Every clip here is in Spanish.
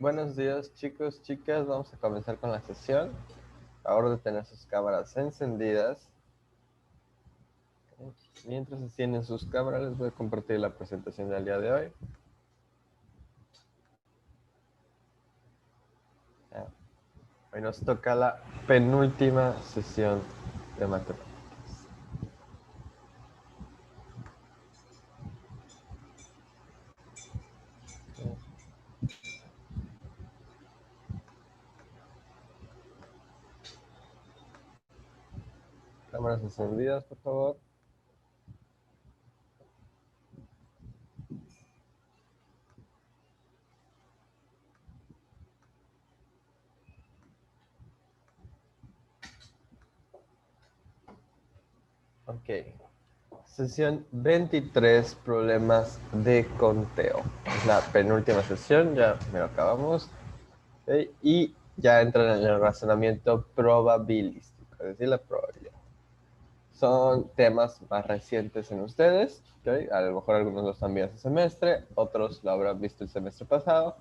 Buenos días, chicos, chicas. Vamos a comenzar con la sesión. Ahora de tener sus cámaras encendidas. Mientras encienden sus cámaras, les voy a compartir la presentación del día de hoy. Hoy nos toca la penúltima sesión de matemáticas. Cámaras encendidas, por favor. Ok. Sesión 23, problemas de conteo. Es la penúltima sesión, ya me lo acabamos. Okay. Y ya entra en el razonamiento probabilístico, es decir, la probabilidad. Son temas más recientes en ustedes, ¿okay? A lo mejor algunos los han visto este semestre, otros lo habrán visto el semestre pasado,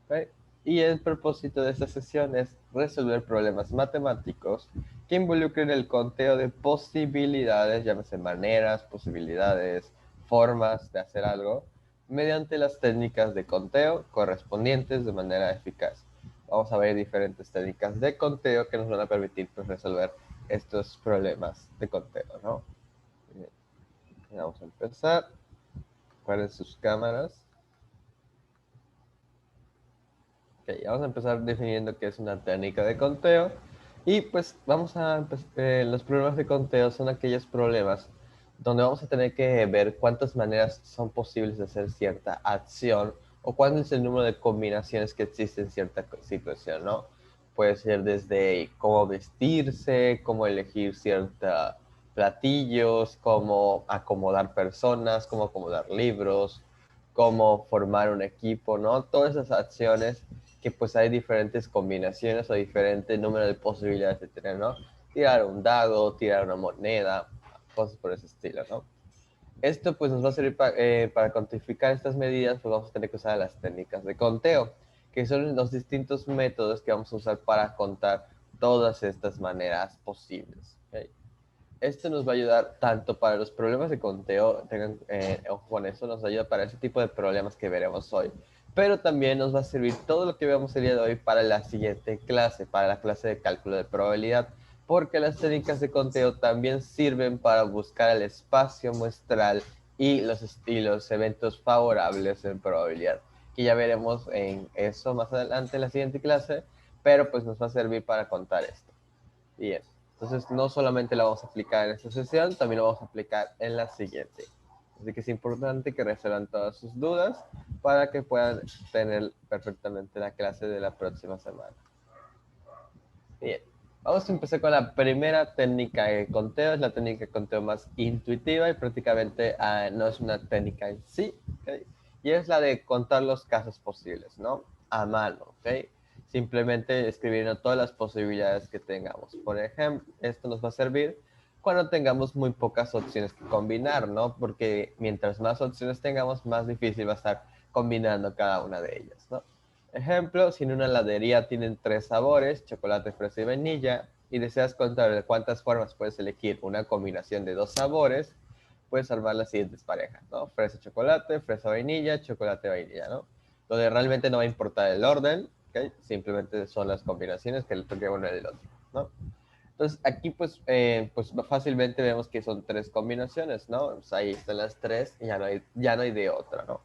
¿okay? Y el propósito de esta sesión es resolver problemas matemáticos que involucren el conteo de posibilidades, llámese maneras, posibilidades, formas de hacer algo, mediante las técnicas de conteo correspondientes de manera eficaz. Vamos a ver diferentes técnicas de conteo que nos van a permitir pues, resolver estos problemas de conteo, ¿no? Bien. Vamos a empezar. Guarden sus cámaras. Ok, vamos a empezar definiendo qué es una técnica de conteo. Y pues vamos a los problemas de conteo son aquellos problemas donde vamos a tener que ver cuántas maneras son posibles de hacer cierta acción o cuál es el número de combinaciones que existen en cierta situación, ¿no? Puede ser desde cómo vestirse, cómo elegir ciertos platillos, cómo acomodar personas, cómo acomodar libros, cómo formar un equipo, ¿no? Todas esas acciones que pues hay diferentes combinaciones o diferentes números de posibilidades de tener, ¿no? Tirar un dado, tirar una moneda, cosas por ese estilo, ¿no? Esto pues nos va a servir para cuantificar estas medidas, pues vamos a tener que usar las técnicas de conteo, que son los distintos métodos que vamos a usar para contar todas estas maneras posibles. ¿Okay? Esto nos va a ayudar tanto para los problemas de conteo, tengan ojo con eso, nos ayuda para ese tipo de problemas que veremos hoy, pero también nos va a servir todo lo que veamos el día de hoy para la siguiente clase, para la clase de cálculo de probabilidad, porque las técnicas de conteo también sirven para buscar el espacio muestral y los eventos favorables en probabilidad, que ya veremos en eso más adelante en la siguiente clase, pero pues nos va a servir para contar esto. Bien. Entonces, no solamente la vamos a aplicar en esta sesión, también lo vamos a aplicar en la siguiente. Así que es importante que resuelvan todas sus dudas para que puedan tener perfectamente la clase de la próxima semana. Bien, vamos a empezar con la primera técnica de conteo. Es la técnica de conteo más intuitiva y prácticamente no es una técnica en sí, ¿okay? Y es la de contar los casos posibles, ¿no? A mano, ¿ok? Simplemente escribiendo todas las posibilidades que tengamos. Por ejemplo, esto nos va a servir cuando tengamos muy pocas opciones que combinar, ¿no? Porque mientras más opciones tengamos, más difícil va a estar combinando cada una de ellas, ¿no? Ejemplo, si en una heladería tienen 3 sabores, chocolate, fresa y vainilla, y deseas contar de cuántas formas puedes elegir una combinación de 2 sabores, puedes armar las siguientes parejas, ¿no? Fresa, chocolate, fresa, vainilla, chocolate, vainilla, ¿no? Donde realmente no va a importar el orden, ¿ok? Simplemente son las combinaciones que le toque uno del otro, ¿no? Entonces aquí pues fácilmente vemos que son 3 combinaciones, ¿no? Pues ahí están las 3 y ya no hay de otra, ¿no?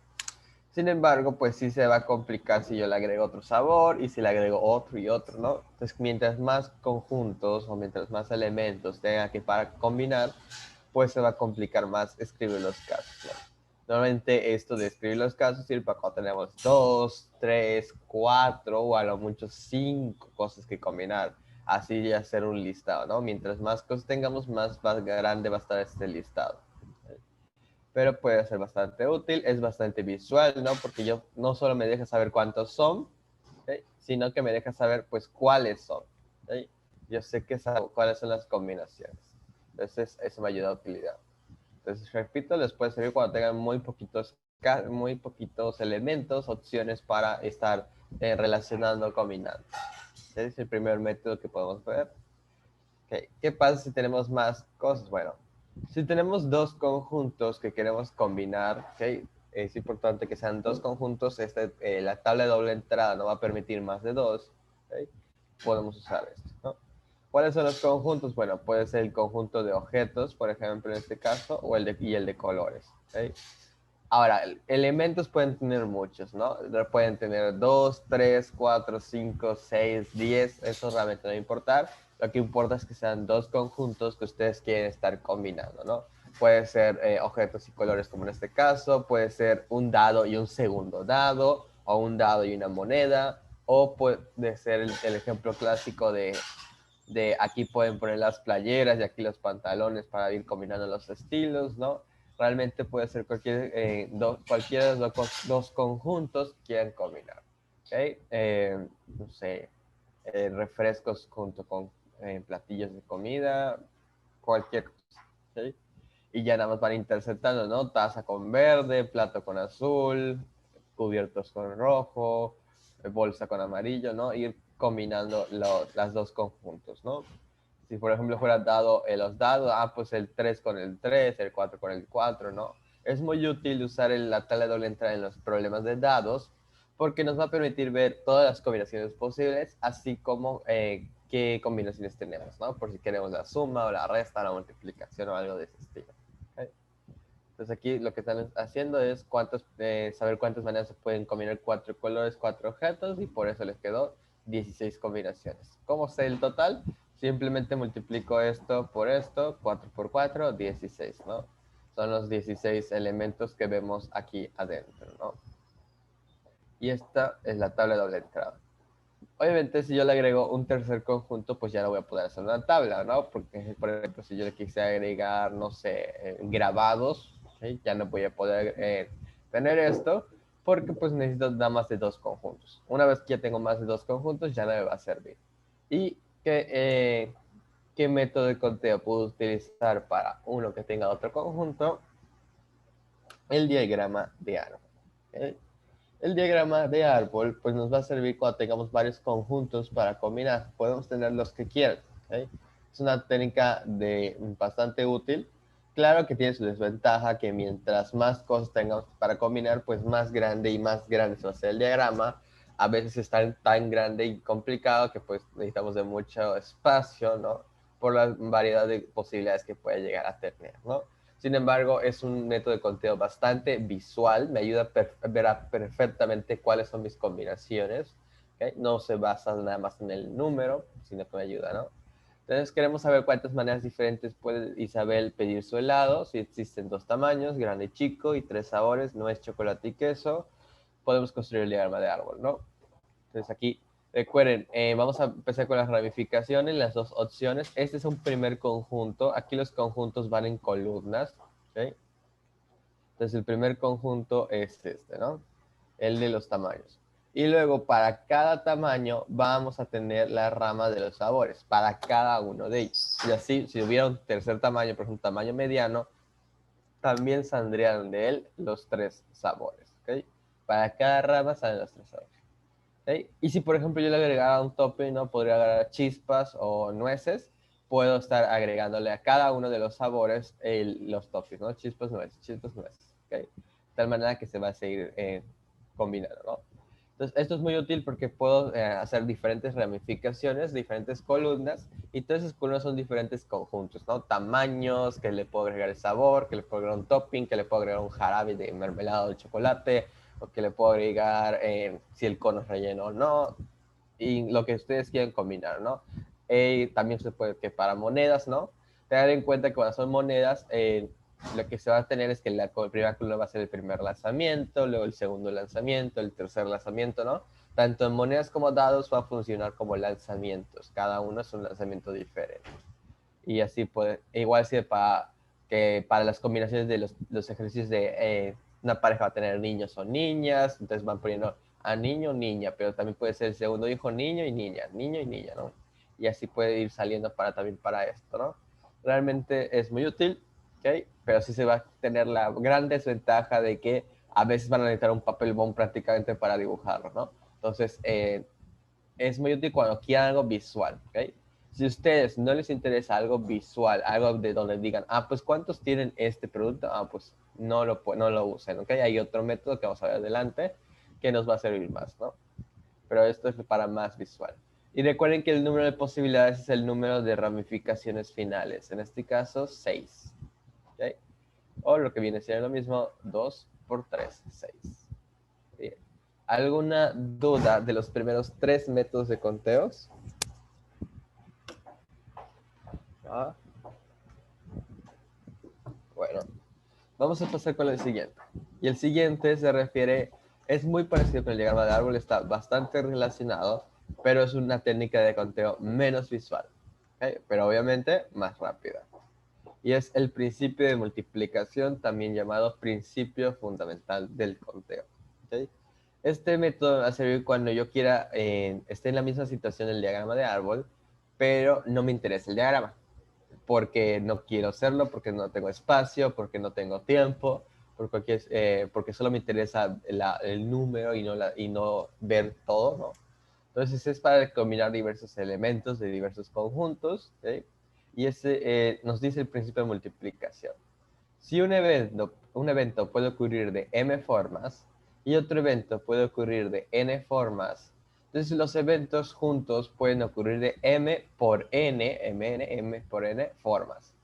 Sin embargo, pues sí se va a complicar si yo le agrego otro sabor y si le agrego otro y otro, ¿no? Entonces, mientras más conjuntos o mientras más elementos tenga que para combinar, pues se va a complicar más escribir los casos, ¿no? Normalmente esto de escribir los casos sirve para cuando tenemos 2, 3, 4 o a lo mucho 5 cosas que combinar. Así ya hacer un listado, ¿no? Mientras más cosas tengamos, más grande va a estar este listado, pero puede ser bastante útil, es bastante visual, ¿no? Porque yo no solo me deja saber cuántos son, ¿okay? Sino que me deja saber, pues, cuáles son, ¿okay? Yo sé cuáles son las combinaciones. Entonces, eso me ayuda a utilidad. Entonces, repito, les puede servir cuando tengan muy poquitos elementos, opciones para estar relacionando combinando. Ese es el primer método que podemos ver. Okay. ¿Qué pasa si tenemos más cosas? Bueno, si tenemos dos conjuntos que queremos combinar, ¿okay? Es importante que sean dos conjuntos. La tabla de doble entrada no va a permitir más de dos. ¿Okay? Podemos usar esto, ¿no? ¿Cuáles son los conjuntos? Bueno, puede ser el conjunto de objetos, por ejemplo, en este caso, o y el de colores. ¿Okay? Ahora, elementos pueden tener muchos, ¿no? Pueden tener 2, 3, 4, 5, 6, 10. Eso realmente no va a importar. Lo que importa es que sean dos conjuntos que ustedes quieren estar combinando, ¿no? Puede ser objetos y colores como en este caso. Puede ser un dado y un segundo dado. O un dado y una moneda. O puede ser el ejemplo clásico de aquí pueden poner las playeras y aquí los pantalones para ir combinando los estilos, ¿no? Realmente puede ser cualquiera de los dos conjuntos que quieran combinar. ¿Okay? No sé, refrescos junto con platillos de comida, cualquier cosa. ¿Okay? Y ya nada más van interceptando, ¿no? Taza con verde, plato con azul, cubiertos con rojo, bolsa con amarillo, ¿no? Ir combinando las dos conjuntos, ¿no? Si por ejemplo fuera dado los dados, pues el 3 con el 3, el 4 con el 4, ¿no? Es muy útil usar la tabla de doble entrada en los problemas de dados porque nos va a permitir ver todas las combinaciones posibles, así como qué combinaciones tenemos, ¿no? Por si queremos la suma o la resta, la multiplicación o algo de ese estilo. ¿Okay? Entonces aquí lo que están haciendo es saber cuántas maneras se pueden combinar 4 colores, 4 objetos, y por eso les quedó 16 combinaciones. ¿Cómo sé el total? Simplemente multiplico esto, 4 por 4, 16, ¿no? Son los 16 elementos que vemos aquí adentro, ¿no? Y esta es la tabla de doble entrada. Obviamente, si yo le agrego un tercer conjunto, pues ya no voy a poder hacer una tabla, ¿no? Porque, por ejemplo, si yo le quise agregar, no sé, grabados, ¿sí? Ya no voy a poder tener esto, porque pues necesito nada más de dos conjuntos. Una vez que ya tengo más de dos conjuntos, ya no me va a servir. ¿Y qué método de conteo puedo utilizar para uno que tenga otro conjunto? El diagrama de árbol. ¿Okay? El diagrama de árbol pues nos va a servir cuando tengamos varios conjuntos para combinar. Podemos tener los que quieran. ¿Okay? Es una técnica bastante útil. Claro que tiene su desventaja, que mientras más cosas tengamos para combinar, pues más grande y más grande se va a hacer el diagrama. A veces es tan grande y complicado que pues necesitamos de mucho espacio, ¿no? Por la variedad de posibilidades que puede llegar a tener, ¿no? Sin embargo, es un método de conteo bastante visual, me ayuda a ver perfectamente cuáles son mis combinaciones, ¿okay? No se basa nada más en el número, sino que me ayuda, ¿no? Entonces queremos saber cuántas maneras diferentes puede Isabel pedir su helado, si existen dos tamaños, grande y chico, y tres sabores, nuez, chocolate y queso. Podemos construir el diagrama de árbol, ¿no? Entonces aquí, recuerden, vamos a empezar con las ramificaciones, las dos opciones. Este es un primer conjunto. Aquí los conjuntos van en columnas. ¿Okay? Entonces el primer conjunto es este, ¿no? El de los tamaños. Y luego para cada tamaño vamos a tener la rama de los sabores, para cada uno de ellos. Y así, si hubiera un tercer tamaño, por ejemplo, un tamaño mediano, también saldrían de él los tres sabores. ¿Okay? Para cada rama salen los tres sabores. ¿Okay? Y si, por ejemplo, yo le agregara un topping, ¿no? Podría agregar chispas o nueces. Puedo estar agregándole a cada uno de los sabores los toppings, ¿no? Chispas, nueces. ¿Okay? De tal manera que se va a seguir combinando, ¿no? Entonces, esto es muy útil porque puedo hacer diferentes ramificaciones, diferentes columnas, y todas esas columnas son diferentes conjuntos, ¿no? Tamaños, que le puedo agregar el sabor, que le puedo agregar un topping, que le puedo agregar un jarabe de mermelada o de chocolate, o que le puedo agregar si el cono es relleno o no, y lo que ustedes quieran combinar, ¿no? También se puede que para monedas, ¿no? Tener en cuenta que cuando son monedas, lo que se va a tener es que la primera columna va a ser el primer lanzamiento, luego el segundo lanzamiento, el tercer lanzamiento, ¿no? Tanto en monedas como dados va a funcionar como lanzamientos, cada uno es un lanzamiento diferente. Y así puede, igual sirve que para las combinaciones de los ejercicios de una pareja va a tener niños o niñas, entonces van poniendo a niño o niña, pero también puede ser el segundo hijo niño y niña, ¿no? Y así puede ir saliendo también para esto, ¿no? Realmente es muy útil, ¿ok? Pero sí se va a tener la gran desventaja de que a veces van a necesitar un papel bond prácticamente para dibujarlo, ¿no? Entonces, es muy útil cuando quieran algo visual, ¿ok? Si a ustedes no les interesa algo visual, algo de donde digan, ah, pues ¿cuántos tienen este producto? Ah, pues no lo usen, ¿ok? Hay otro método que vamos a ver adelante que nos va a servir más, ¿no? Pero esto es para más visual. Y recuerden que el número de posibilidades es el número de ramificaciones finales. En este caso, 6. ¿Okay? O lo que viene siendo lo mismo, 2 por 3, 6. Bien. ¿Alguna duda de los primeros 3 métodos de conteos? Ah, bueno, vamos a pasar con el siguiente. Y el siguiente se refiere, es muy parecido con el diagrama de árbol, está bastante relacionado, pero es una técnica de conteo menos visual, ¿okay? Pero obviamente más rápida. Y es el principio de multiplicación, también llamado principio fundamental del conteo, ¿okay? Este método va a servir cuando yo quiera, esté en la misma situación del diagrama de árbol, pero no me interesa el diagrama porque no quiero hacerlo, porque no tengo espacio, porque no tengo tiempo, porque solo me interesa el número y no ver todo, ¿no? Entonces es para combinar diversos elementos de diversos conjuntos, ¿sí? Y ese nos dice el principio de multiplicación. Si un evento puede ocurrir de m formas y otro evento puede ocurrir de n formas, entonces los eventos juntos pueden ocurrir de m por n, m por n formas.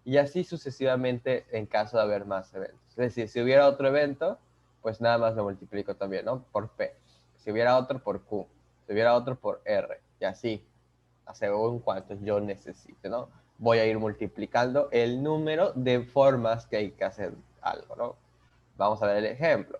Y así sucesivamente en caso de haber más eventos. Es decir, si hubiera otro evento, pues nada más lo multiplico también, ¿no? Por p. Si hubiera otro por q. Si hubiera otro por r. Y así, según cuantos yo necesite, ¿no? Voy a ir multiplicando el número de formas que hay que hacer algo, ¿no? Vamos a ver el ejemplo.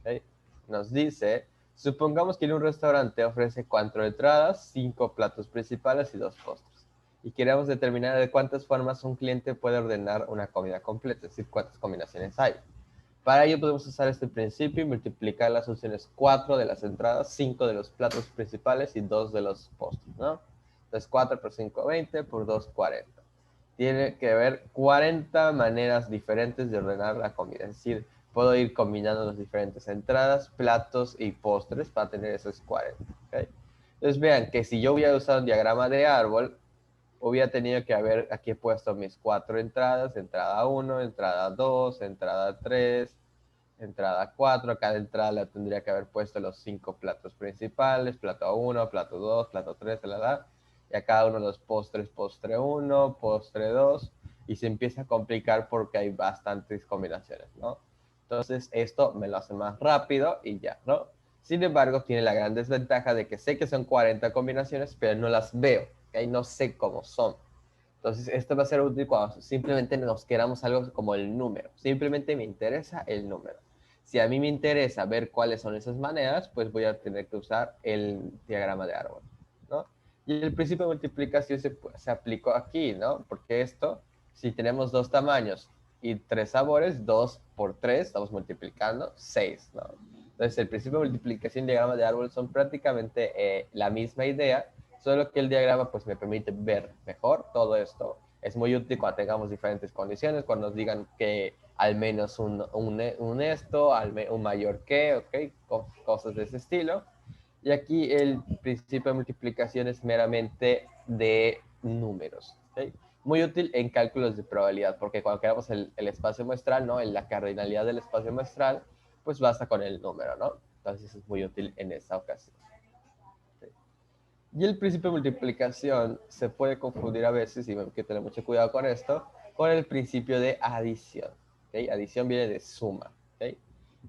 ¿Okay? Nos dice, supongamos que en un restaurante ofrece 4 entradas, 5 platos principales y 2 postres. Y queremos determinar de cuántas formas un cliente puede ordenar una comida completa, es decir, cuántas combinaciones hay. Para ello podemos usar este principio y multiplicar las opciones 4 de las entradas, 5 de los platos principales y 2 de los postres, ¿no? Entonces 4 por 5, 20, por 2, 40. Tiene que haber 40 maneras diferentes de ordenar la comida. Es decir, puedo ir combinando las diferentes entradas, platos y postres para tener esos 40. ¿Okay? Entonces vean que si yo hubiera usado un diagrama de árbol, hubiera tenido que haber aquí puesto mis 4 entradas, entrada 1, entrada 2, entrada 3, entrada 4. A cada entrada le tendría que haber puesto los 5 platos principales, plato 1, plato 2, plato 3, y a cada uno de los postres, postre 1, postre 2, y se empieza a complicar porque hay bastantes combinaciones, ¿no? Entonces esto me lo hace más rápido y ya, ¿no? Sin embargo, tiene la gran desventaja de que sé que son 40 combinaciones, pero no las veo, ¿okay? No sé cómo son. Entonces, esto va a ser útil cuando simplemente nos queramos algo como el número. Simplemente me interesa el número. Si a mí me interesa ver cuáles son esas maneras, pues voy a tener que usar el diagrama de árbol, ¿no? Y el principio de multiplicación se aplicó aquí, ¿no? Porque esto, si tenemos 2 tamaños y 3 sabores, 2 por 3, estamos multiplicando 6, ¿no? Entonces, el principio de multiplicación y diagrama de árbol son prácticamente la misma idea, solo que el diagrama pues me permite ver mejor todo esto. Es muy útil cuando tengamos diferentes condiciones, cuando nos digan que al menos un esto, un mayor que, ¿ok? Cosas de ese estilo. Y aquí el principio de multiplicación es meramente de números, ¿ok? Muy útil en cálculos de probabilidad, porque cuando queramos el espacio muestral, ¿no? En la cardinalidad del espacio muestral, pues basta con el número, ¿no? Entonces es muy útil en esta ocasión. Y el principio de multiplicación se puede confundir a veces, y hay que tener mucho cuidado con esto, con el principio de adición. ¿Okay? Adición viene de suma. ¿Okay?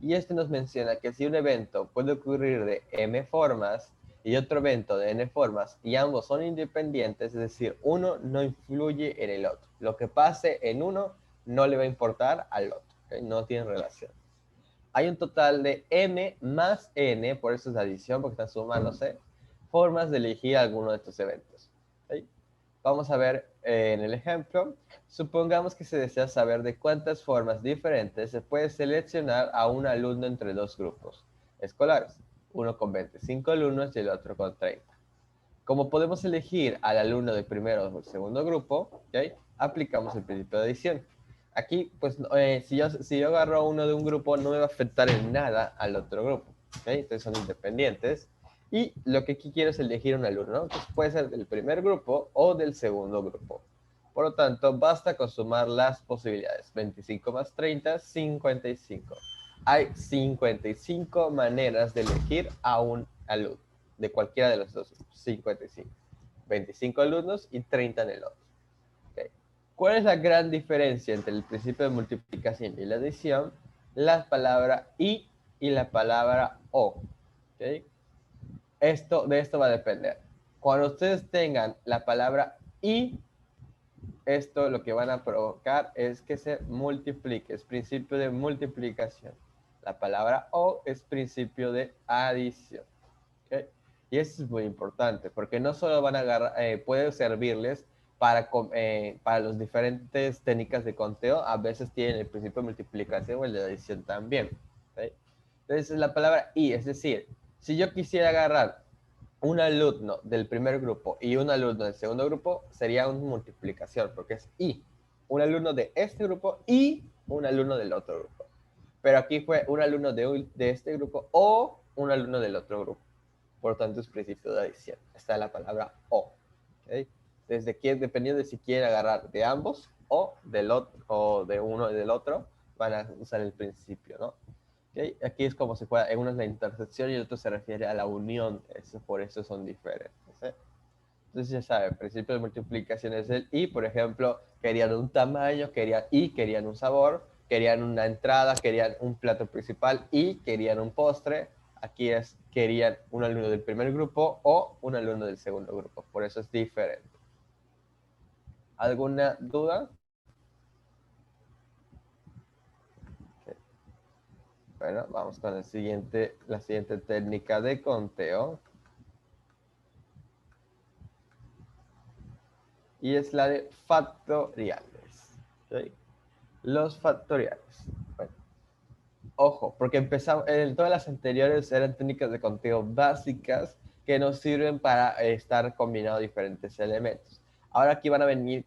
Y este nos menciona que si un evento puede ocurrir de m formas y otro evento de n formas, y ambos son independientes, es decir, uno no influye en el otro. Lo que pase en uno no le va a importar al otro. ¿Okay? No tienen relación. Hay un total de m más n, por eso es adición, porque están sumándose, formas de elegir alguno de estos eventos. ¿Okay? Vamos a ver en el ejemplo. Supongamos que se desea saber de cuántas formas diferentes se puede seleccionar a un alumno entre dos grupos escolares, uno con 25 alumnos y el otro con 30. Como podemos elegir al alumno del primero o segundo grupo, ¿okay? Aplicamos el principio de adición. Aquí, pues, si yo agarro a uno de un grupo, no me va a afectar en nada al otro grupo. ¿Okay? Entonces son independientes. Y lo que aquí quiero es elegir un alumno, ¿no? Entonces puede ser del primer grupo o del segundo grupo. Por lo tanto, basta con sumar las posibilidades. 25 más 30, 55. Hay 55 maneras de elegir a un alumno, de cualquiera de los dos grupos. 55. 25 alumnos y 30 en el otro. Okay. ¿Cuál es la gran diferencia entre el principio de multiplicación y la adición? La palabra y la palabra o. ¿Okay? De esto va a depender. Cuando ustedes tengan la palabra y, esto lo que van a provocar es que se multiplique, es principio de multiplicación. La palabra o es principio de adición. ¿Okay? Y eso es muy importante, porque no solo van a agarrar, puede servirles para las diferentes técnicas de conteo, a veces tienen el principio de multiplicación o el de adición también. ¿Okay? Entonces, la palabra y, es decir, si yo quisiera agarrar un alumno del primer grupo y un alumno del segundo grupo, sería una multiplicación, porque es y. Un alumno de este grupo y un alumno del otro grupo. Pero aquí fue un alumno de este grupo o un alumno del otro grupo. Por lo tanto, es principio de adición. Está la palabra o. ¿Okay? Desde que, dependiendo de si quieren agarrar de ambos o del otro, o de uno y del otro, van a usar el principio, ¿no? ¿Okay? Aquí es como si fuera, uno es la intersección y el otro se refiere a la unión, por eso son diferentes. ¿Eh? Entonces ya saben, el principio de multiplicación es el y, por ejemplo, querían un tamaño, querían un sabor, querían una entrada, querían un plato principal y querían un postre. Aquí es, querían un alumno del primer grupo o un alumno del segundo grupo, por eso es diferente. ¿Alguna duda? Okay. Bueno, vamos con la siguiente técnica de conteo. Y es la de factoriales. ¿Okay? Los factoriales. Bueno, ojo, porque empezamos, en todas las anteriores eran técnicas de conteo básicas que nos sirven para estar combinando diferentes elementos. Ahora aquí van a venir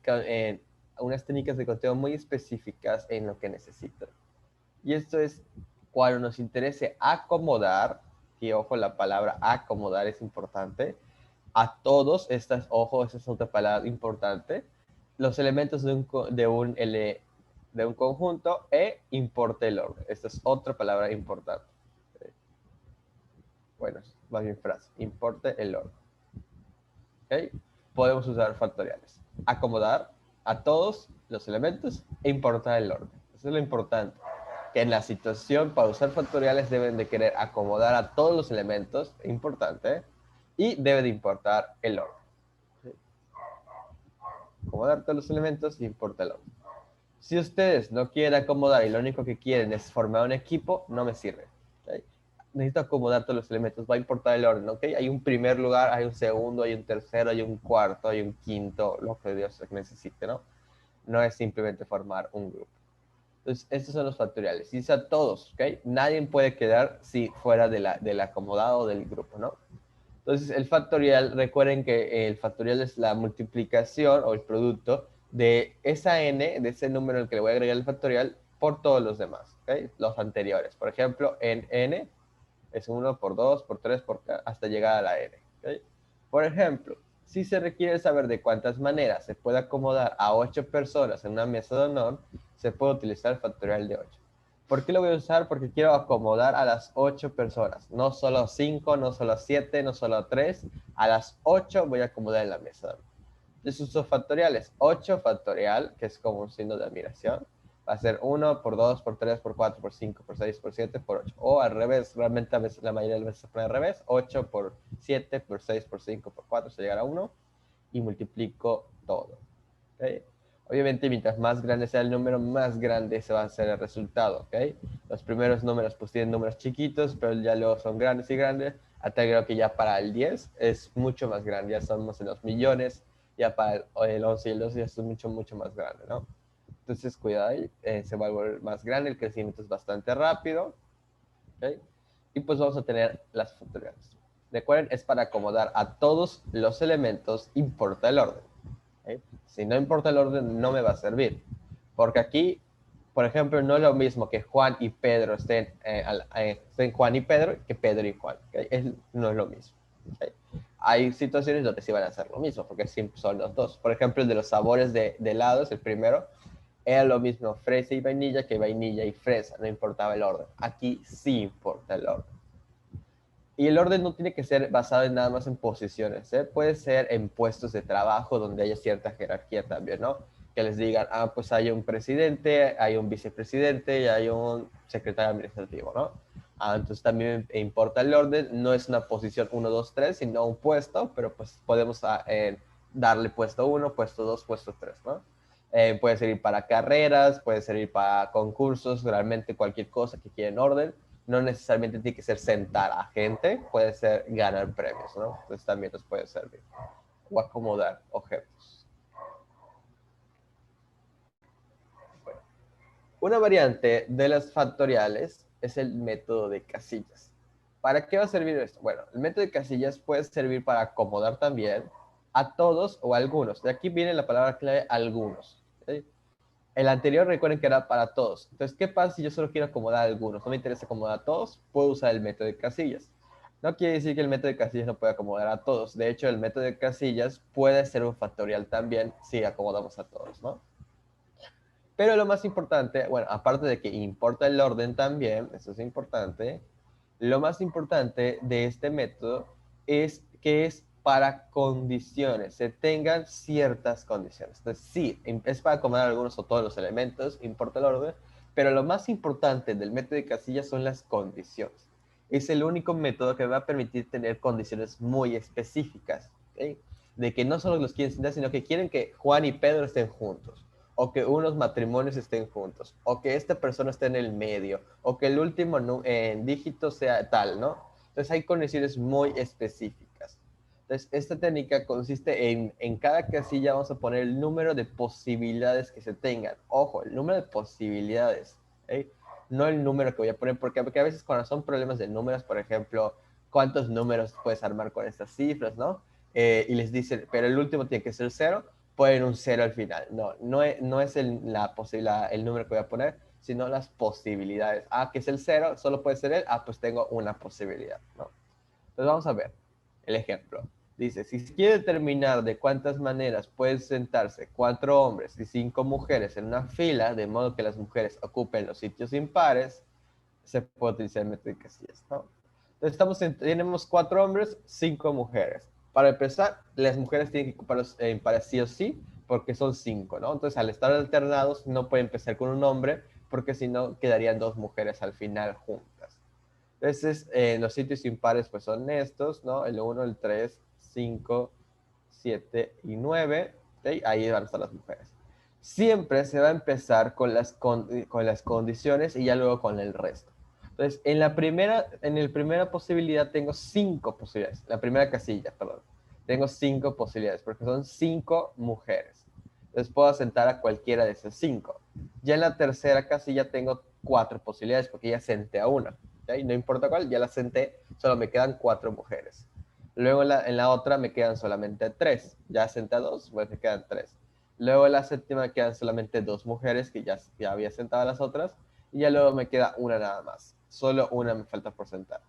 unas técnicas de conteo muy específicas en lo que necesitan. Y esto es cuando nos interese acomodar, que ojo, la palabra acomodar es importante, a todos, ojo, esta es otra palabra importante, los elementos de un conjunto e importa el orden. Esta es otra palabra importante. Bueno, más bien frase, importe el orden. ¿Okay? Podemos usar factoriales. Acomodar a todos los elementos e importar el orden. Eso es lo importante. Que en la situación para usar factoriales deben de querer acomodar a todos los elementos, importante, y debe de importar el orden. Acomodar todos los elementos y importa el orden. Si ustedes no quieren acomodar y lo único que quieren es formar un equipo, no me sirve. ¿Okay? Necesito acomodar todos los elementos, va a importar el orden. ¿Okay? Hay un primer lugar, hay un segundo, hay un tercero, hay un cuarto, hay un quinto, lo que Dios necesite, ¿no? No es simplemente formar un grupo. Entonces, estos son los factoriales. Y a todos, ¿ok? Nadie puede quedar si fuera del acomodado del grupo, ¿no? Entonces, el factorial, recuerden que el factorial es la multiplicación o el producto de esa n, de ese número al que le voy a agregar el factorial, por todos los demás, ¿ok? Los anteriores. Por ejemplo, en n es 1 por 2, por 3, hasta llegar a la n, ¿ok? Por ejemplo, si se requiere saber de cuántas maneras se puede acomodar a 8 personas en una mesa de honor, se puede utilizar el factorial de 8. ¿Por qué lo voy a usar? Porque quiero acomodar a las 8 personas. No solo 5, no solo 7, no solo 3. A las 8 voy a acomodar en la mesa. Entonces uso factoriales. 8 factorial, que es como un signo de admiración. Va a ser 1 por 2, por 3, por 4, por 5, por 6, por 7, por 8. O al revés, realmente a veces la mayoría de las veces se pone al revés. 8 por 7, por 6, por 5, por 4, se llegará a 1. Y multiplico todo. ¿Okay? Obviamente, mientras más grande sea el número, más grande se va a hacer el resultado, ¿ok? Los primeros números pues tienen números chiquitos, pero ya luego son grandes y grandes, hasta creo que ya para el 10 es mucho más grande, ya somos en los millones, ya para el 11 y el 12 ya es mucho, mucho más grande, ¿no? Entonces, cuidado ahí, se va a volver más grande, el crecimiento es bastante rápido, ¿ok? Y pues vamos a tener las factoriales. Recuerden, es para acomodar a todos los elementos, importa el orden. ¿Okay? Si no importa el orden, no me va a servir. Porque aquí, por ejemplo, no es lo mismo que Juan y Pedro estén Juan y Pedro que Pedro y Juan. ¿Okay? No es lo mismo. ¿Ok? Hay situaciones donde sí van a hacer lo mismo, porque siempre son los dos. Por ejemplo, el de los sabores de helados, el primero, era lo mismo fresa y vainilla que vainilla y fresa, no importaba el orden. Aquí sí importa el orden. Y el orden no tiene que ser basado en nada más en posiciones, ¿eh? Puede ser en puestos de trabajo donde haya cierta jerarquía también, ¿no? Que les digan, ah, pues hay un presidente, hay un vicepresidente y hay un secretario administrativo, ¿no? Ah, entonces también importa el orden, no es una posición uno 2 3 sino un puesto, pero pues podemos darle puesto uno puesto 2 puesto 3, ¿no? Puede servir para carreras, puede servir para concursos, realmente cualquier cosa que quiera en orden. No necesariamente tiene que ser sentar a gente, puede ser ganar premios, ¿no? Entonces también nos puede servir. O acomodar objetos. Bueno, una variante de las factoriales es el método de casillas. ¿Para qué va a servir esto? Bueno, el método de casillas puede servir para acomodar también a todos o a algunos. De aquí viene la palabra clave algunos. ¿Sí? El anterior recuerden que era para todos. Entonces, ¿qué pasa si yo solo quiero acomodar a algunos? No me interesa acomodar a todos, puedo usar el método de casillas. No quiere decir que el método de casillas no pueda acomodar a todos. De hecho, el método de casillas puede ser un factorial también si acomodamos a todos, ¿no? Pero lo más importante, bueno, aparte de que importa el orden también, eso es importante, lo más importante de este método es que es para condiciones, se tengan ciertas condiciones. Entonces, sí, es para acomodar algunos o todos los elementos, importa el orden, pero lo más importante del método de casillas son las condiciones. Es el único método que va a permitir tener condiciones muy específicas, ¿ok? De que no solo los quieren sentar, sino que quieren que Juan y Pedro estén juntos, o que unos matrimonios estén juntos, o que esta persona esté en el medio, o que el último dígito sea tal, ¿no? Entonces hay condiciones muy específicas. Entonces, esta técnica consiste en cada casilla vamos a poner el número de posibilidades que se tengan. Ojo, el número de posibilidades, ¿eh? No el número que voy a poner, porque a veces cuando son problemas de números, por ejemplo, ¿cuántos números puedes armar con estas cifras, no? Y les dicen, pero el último tiene que ser cero, ponen un cero al final. No es el número que voy a poner, sino las posibilidades. Ah, que es el cero, solo puede ser él. Ah, pues tengo una posibilidad, ¿no? Entonces vamos a ver el ejemplo. Dice, si quiere determinar de cuántas maneras pueden sentarse 4 hombres y 5 mujeres en una fila, de modo que las mujeres ocupen los sitios impares, se puede utilizar el método de casillas, ¿no? Entonces tenemos 4 hombres, 5 mujeres. Para empezar, las mujeres tienen que ocupar los impares sí o sí, porque son 5, ¿no? Entonces, al estar alternados, no puede empezar con un hombre, porque si no, quedarían 2 mujeres al final juntas. Entonces, los sitios impares pues son estos, ¿no? El 1, el 3, 5, 7 y 9. ¿Okay? Ahí van a estar las mujeres. Siempre se va a empezar con las condiciones y ya luego con el resto. Entonces, en la primera posibilidad tengo 5 posibilidades. La primera casilla, perdón. Tengo 5 posibilidades porque son 5 mujeres. Entonces puedo sentar a cualquiera de esas 5. Ya en la tercera casilla tengo 4 posibilidades porque ya senté a una. ¿Okay? No importa cuál, ya la senté, solo me quedan 4 mujeres. Luego en la otra me quedan solamente 3. Ya senté a 2, pues me quedan 3. Luego en la séptima me quedan solamente 2 mujeres, que ya había sentado a las otras. Y ya luego me queda una nada más. Solo una me falta por sentar.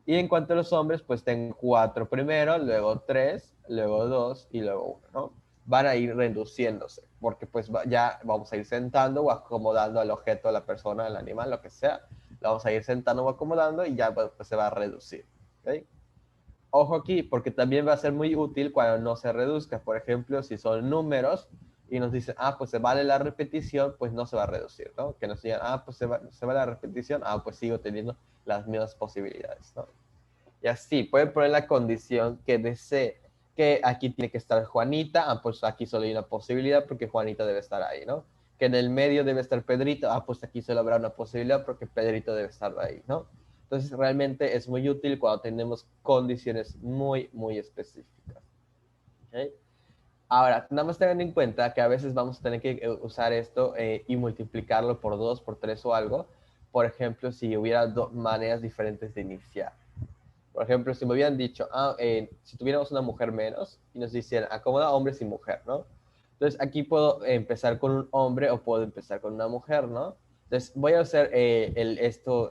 Y en cuanto a los hombres, pues tengo 4 primero, luego 3, luego 2 y luego 1, ¿no? Van a ir reduciéndose, porque pues ya vamos a ir sentando o acomodando al objeto, a la persona, al animal, lo que sea. Lo vamos a ir sentando o acomodando y ya pues, se va a reducir. ¿Okay? Ojo aquí, porque también va a ser muy útil cuando no se reduzca. Por ejemplo, si son números y nos dicen, ah, pues se vale la repetición, pues no se va a reducir, ¿no? Que nos digan, ah, pues se vale la repetición, ah, pues sigo teniendo las mismas posibilidades, ¿no? Y así, pueden poner la condición que desee, que aquí tiene que estar Juanita, ah, pues aquí solo hay una posibilidad porque Juanita debe estar ahí, ¿no? Que en el medio debe estar Pedrito, ah, pues aquí solo habrá una posibilidad porque Pedrito debe estar ahí, ¿no? Entonces realmente es muy útil cuando tenemos condiciones muy, muy específicas. ¿Okay? Ahora, nada más tengan en cuenta que a veces vamos a tener que usar esto y multiplicarlo por 2, por 3 o algo. Por ejemplo, si hubiera dos maneras diferentes de iniciar. Por ejemplo, si me hubieran dicho, si tuviéramos una mujer menos y nos dicen, acomoda hombres y mujer, ¿no? Entonces aquí puedo empezar con un hombre o puedo empezar con una mujer, ¿no? Entonces voy a hacer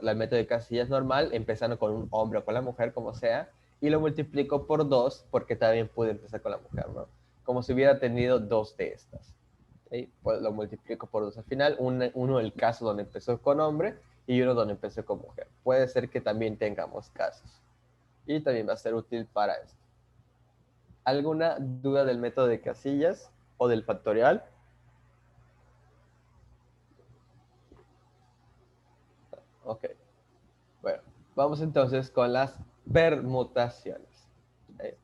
la método de casillas normal, empezando con un hombre o con la mujer, como sea, y lo multiplico por 2 porque también pude empezar con la mujer, ¿no? Como si hubiera tenido 2 de estas. ¿Okay? Pues lo multiplico por 2 al final, uno el caso donde empezó con hombre y uno donde empezó con mujer. Puede ser que también tengamos casos. Y también va a ser útil para esto. ¿Alguna duda del método de casillas o del factorial? Ok. Bueno, vamos entonces con las permutaciones. ¿Okay?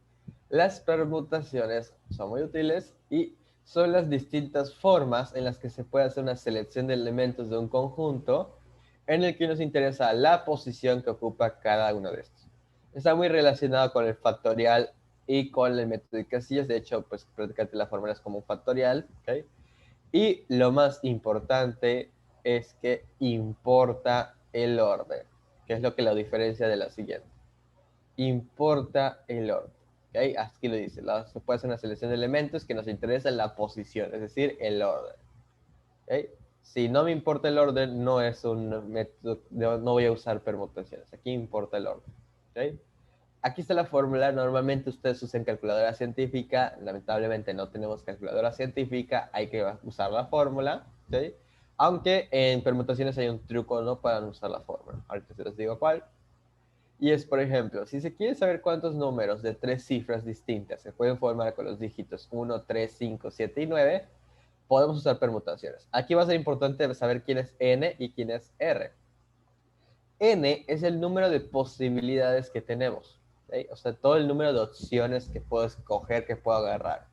Las permutaciones son muy útiles y son las distintas formas en las que se puede hacer una selección de elementos de un conjunto en el que nos interesa la posición que ocupa cada uno de estos. Está muy relacionado con el factorial y con el método de casillas. De hecho, pues prácticamente la fórmula es como un factorial. ¿Okay? Y lo más importante es que importa el orden, que es lo que la diferencia de la siguiente. Importa el orden. ¿Okay? Aquí lo dice. Se puede hacer una selección de elementos que nos interesa la posición, es decir, el orden. ¿Okay? Si no me importa el orden, no es un método, no voy a usar permutaciones. Aquí importa el orden. ¿Okay? Aquí está la fórmula. Normalmente ustedes usan calculadora científica. Lamentablemente no tenemos calculadora científica. Hay que usar la fórmula. ¿Sí? Aunque en permutaciones hay un truco, ¿no? Para no usar la fórmula. Ahorita se les digo cuál. Y es, por ejemplo, si se quiere saber cuántos números de 3 cifras distintas se pueden formar con los dígitos 1, 3, 5, 7 y 9, podemos usar permutaciones. Aquí va a ser importante saber quién es n y quién es r. N es el número de posibilidades que tenemos. ¿Okay? O sea, todo el número de opciones que puedo escoger, que puedo agarrar.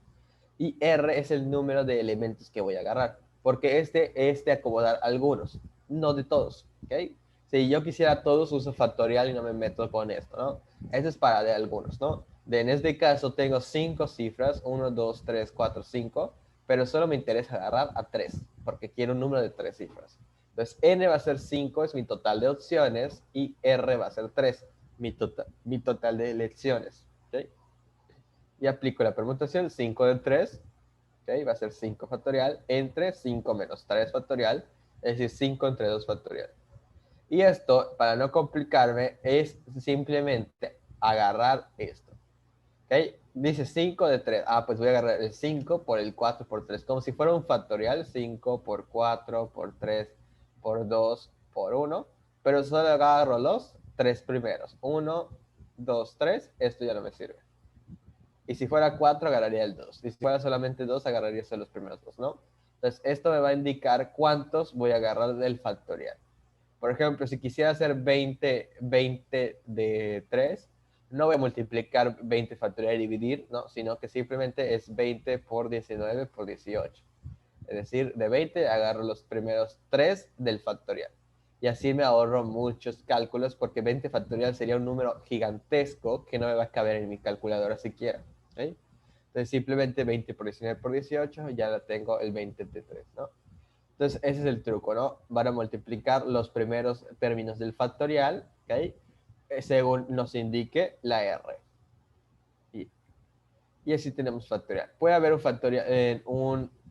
Y R es el número de elementos que voy a agarrar. Porque este es de acomodar algunos, no de todos. ¿Okay? Si yo quisiera todos, uso factorial y no me meto con esto, ¿no? Esto es para de algunos, ¿no? En este caso tengo 5 cifras, 1, 2, 3, 4, 5, pero solo me interesa agarrar a 3, porque quiero un número de 3 cifras. Entonces, N va a ser 5, es mi total de opciones, y R va a ser 3, mi total de elecciones. ¿Okay? Y aplico la permutación 5 de 3, ¿okay? Va a ser 5 factorial entre 5 menos 3 factorial, es decir, 5 entre 2 factorial. Y esto, para no complicarme, es simplemente agarrar esto. ¿Okay? Dice 5 de 3. Ah, pues voy a agarrar el 5 por el 4 por 3. Como si fuera un factorial. 5 por 4 por 3 por 2 por 1. Pero solo agarro los 3 primeros. 1, 2, 3. Esto ya no me sirve. Y si fuera 4, agarraría el 2. Y si fuera solamente 2, agarraría solo los primeros 2, ¿no? Entonces, esto me va a indicar cuántos voy a agarrar del factorial. Por ejemplo, si quisiera hacer 20 de 3, no voy a multiplicar 20 factorial y dividir, ¿no? Sino que simplemente es 20 por 19 por 18. Es decir, de 20 agarro los primeros 3 del factorial. Y así me ahorro muchos cálculos porque 20 factorial sería un número gigantesco que no me va a caber en mi calculadora siquiera. ¿Sí? Entonces simplemente 20 por 19 por 18 ya la tengo el 20 de 3, ¿no? Entonces ese es el truco, ¿no? Van a multiplicar los primeros términos del factorial, ¿ok? Según nos indique la R. Y, y así tenemos factorial. ¿Puede haber un factorial,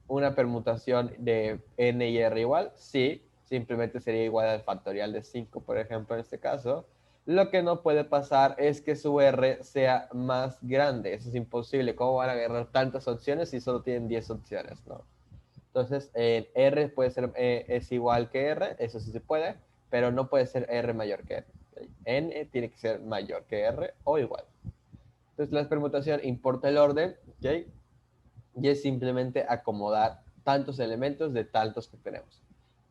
una permutación de n y r igual? Sí, simplemente sería igual al factorial de 5, por ejemplo, en este caso. Lo que no puede pasar es que su r sea más grande. Eso es imposible. ¿Cómo van a agarrar tantas opciones si solo tienen 10 opciones, no? Entonces, R puede ser, es igual que R, eso sí se puede, pero no puede ser R mayor que R. ¿Okay? N tiene que ser mayor que R o igual. Entonces, la permutación importa el orden, ¿okay? Y es simplemente acomodar tantos elementos de tantos que tenemos.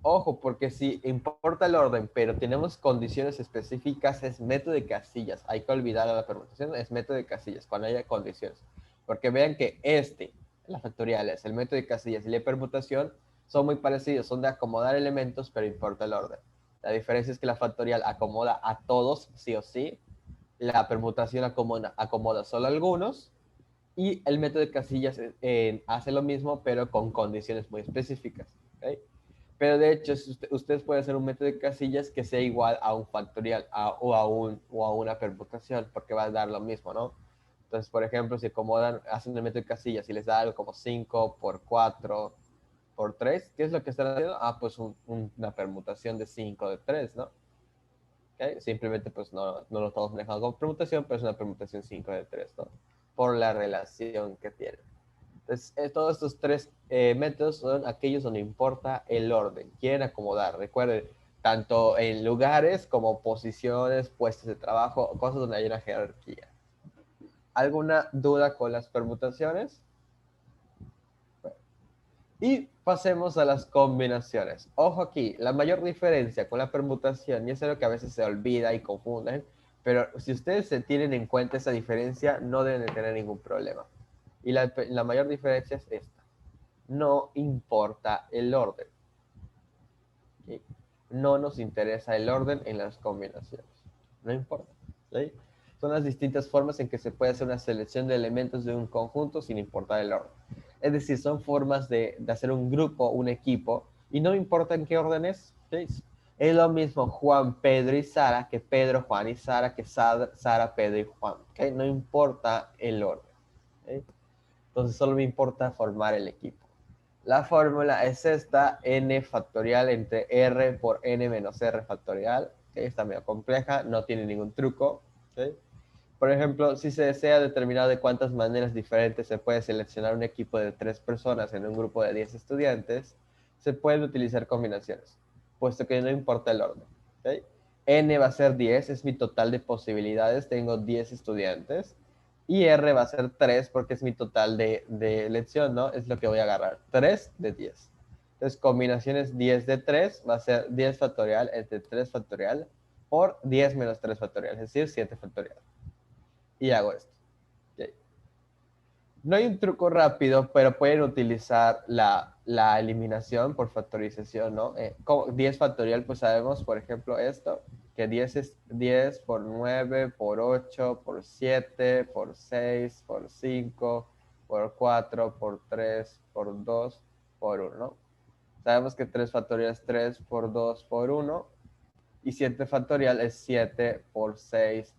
Ojo, porque si importa el orden, pero tenemos condiciones específicas, es método de casillas. Hay que olvidar a la permutación, es método de casillas, cuando haya condiciones. Porque vean que la factorial es el método de casillas y la permutación son muy parecidos, son de acomodar elementos, pero importa el orden. La diferencia es que la factorial acomoda a todos, sí o sí. La permutación acomoda solo a algunos y el método de casillas hace lo mismo, pero con condiciones muy específicas. ¿Okay? Pero de hecho, ustedes pueden hacer un método de casillas que sea igual a un factorial o a una permutación, porque va a dar lo mismo, ¿no? Entonces, por ejemplo, si acomodan, hacen el método de casillas y les da algo como 5 por 4 por 3, ¿qué es lo que están haciendo? Ah, pues una permutación de 5 de 3, ¿no? ¿ok? Simplemente pues no lo estamos manejando como permutación, pero es una permutación 5 de 3, ¿no? Por la relación que tiene. Entonces, todos estos tres métodos son aquellos donde importa el orden. Quieren acomodar, recuerden, tanto en lugares como posiciones, puestos de trabajo, cosas donde hay una jerarquía. ¿Alguna duda con las permutaciones? Y pasemos a las combinaciones. Ojo aquí, la mayor diferencia con la permutación, y eso es lo que a veces se olvida y confunden, pero si ustedes se tienen en cuenta esa diferencia, no deben de tener ningún problema. Y la mayor diferencia es esta. No importa el orden. ¿Sí? No nos interesa el orden en las combinaciones. No importa. ¿Sí? Son las distintas formas en que se puede hacer una selección de elementos de un conjunto sin importar el orden. Es decir, son formas de hacer un grupo, un equipo, y no importa en qué orden es. ¿Sí? Es lo mismo Juan, Pedro y Sara que Pedro, Juan y Sara que Sara, Pedro y Juan. ¿Okay? No importa el orden. ¿Sí? Entonces solo me importa formar el equipo. La fórmula es esta, n factorial entre r por n menos r factorial. ¿Okay? Está medio compleja, no tiene ningún truco. ¿Okay? Por ejemplo, si se desea determinar de cuántas maneras diferentes se puede seleccionar un equipo de 3 personas en un grupo de 10 estudiantes, se pueden utilizar combinaciones, puesto que no importa el orden. ¿Okay? N va a ser 10, es mi total de posibilidades, tengo 10 estudiantes, y R va a ser 3 porque es mi total de elección, ¿no? Es lo que voy a agarrar, 3 de 10. Entonces, combinaciones 10 de 3 va a ser 10 factorial entre 3 factorial por 10 menos 3 factorial, es decir, 7 factorial. Y hago esto. Okay. No hay un truco rápido, pero pueden utilizar la eliminación por factorización, ¿no? 10 factorial, pues sabemos, por ejemplo, esto, que 10 es 10 por 9, por 8, por 7, por 6, por 5, por 4, por 3, por 2, por 1, ¿no? Sabemos que 3 factorial es 3 por 2 por 1 y 7 factorial es 7 por 6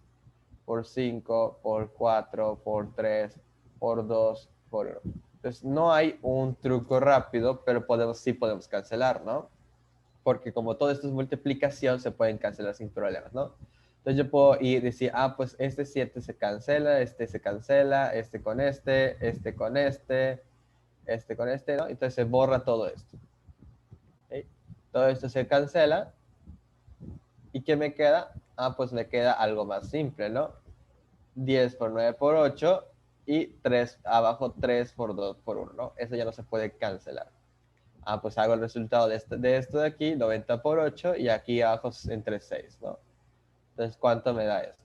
por 5 por 4 por 3 por 2 por 1. Entonces, no hay un truco rápido, pero sí podemos cancelar, ¿no? Porque como todo esto es multiplicación, se pueden cancelar sin problemas, ¿no? Entonces yo puedo ir y decir, pues este 7 se cancela, este con este con este con este, ¿no? Entonces se borra todo esto. ¿Okay? Todo esto se cancela. ¿Y qué me queda? Pues me queda algo más simple, ¿no? 10 por 9 por 8 y 3 abajo 3 por 2 por 1, ¿no? Eso ya no se puede cancelar. Pues hago el resultado de esto de aquí, 90 por 8 y aquí abajo entre 6, ¿no? Entonces, ¿cuánto me da esto?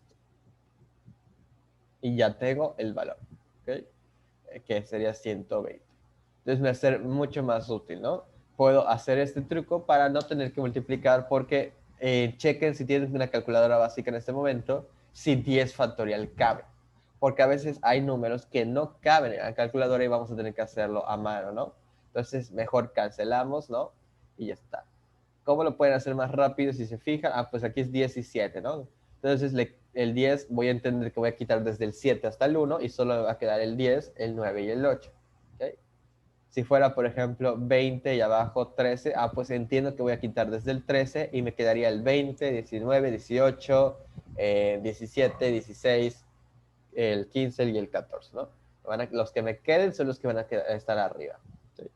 Y ya tengo el valor, ¿ok? Que sería 120. Entonces me va a ser mucho más útil, ¿no? Puedo hacer este truco para no tener que multiplicar porque chequen si tienen una calculadora básica en este momento, si 10 factorial cabe. Porque a veces hay números que no caben en la calculadora y vamos a tener que hacerlo a mano, ¿no? Entonces mejor cancelamos, ¿no? Y ya está. ¿Cómo lo pueden hacer más rápido si se fijan? Pues aquí es 17, ¿no? Entonces el 10 voy a entender que voy a quitar desde el 7 hasta el 1 y solo me va a quedar el 10, el 9 y el 8. ¿Okay? Si fuera, por ejemplo, 20 y abajo 13, pues entiendo que voy a quitar desde el 13 y me quedaría el 20, 19, 18, 17, 16, el 15 y el 14, ¿no? Los que me queden son los que van a estar arriba. ¿Sí?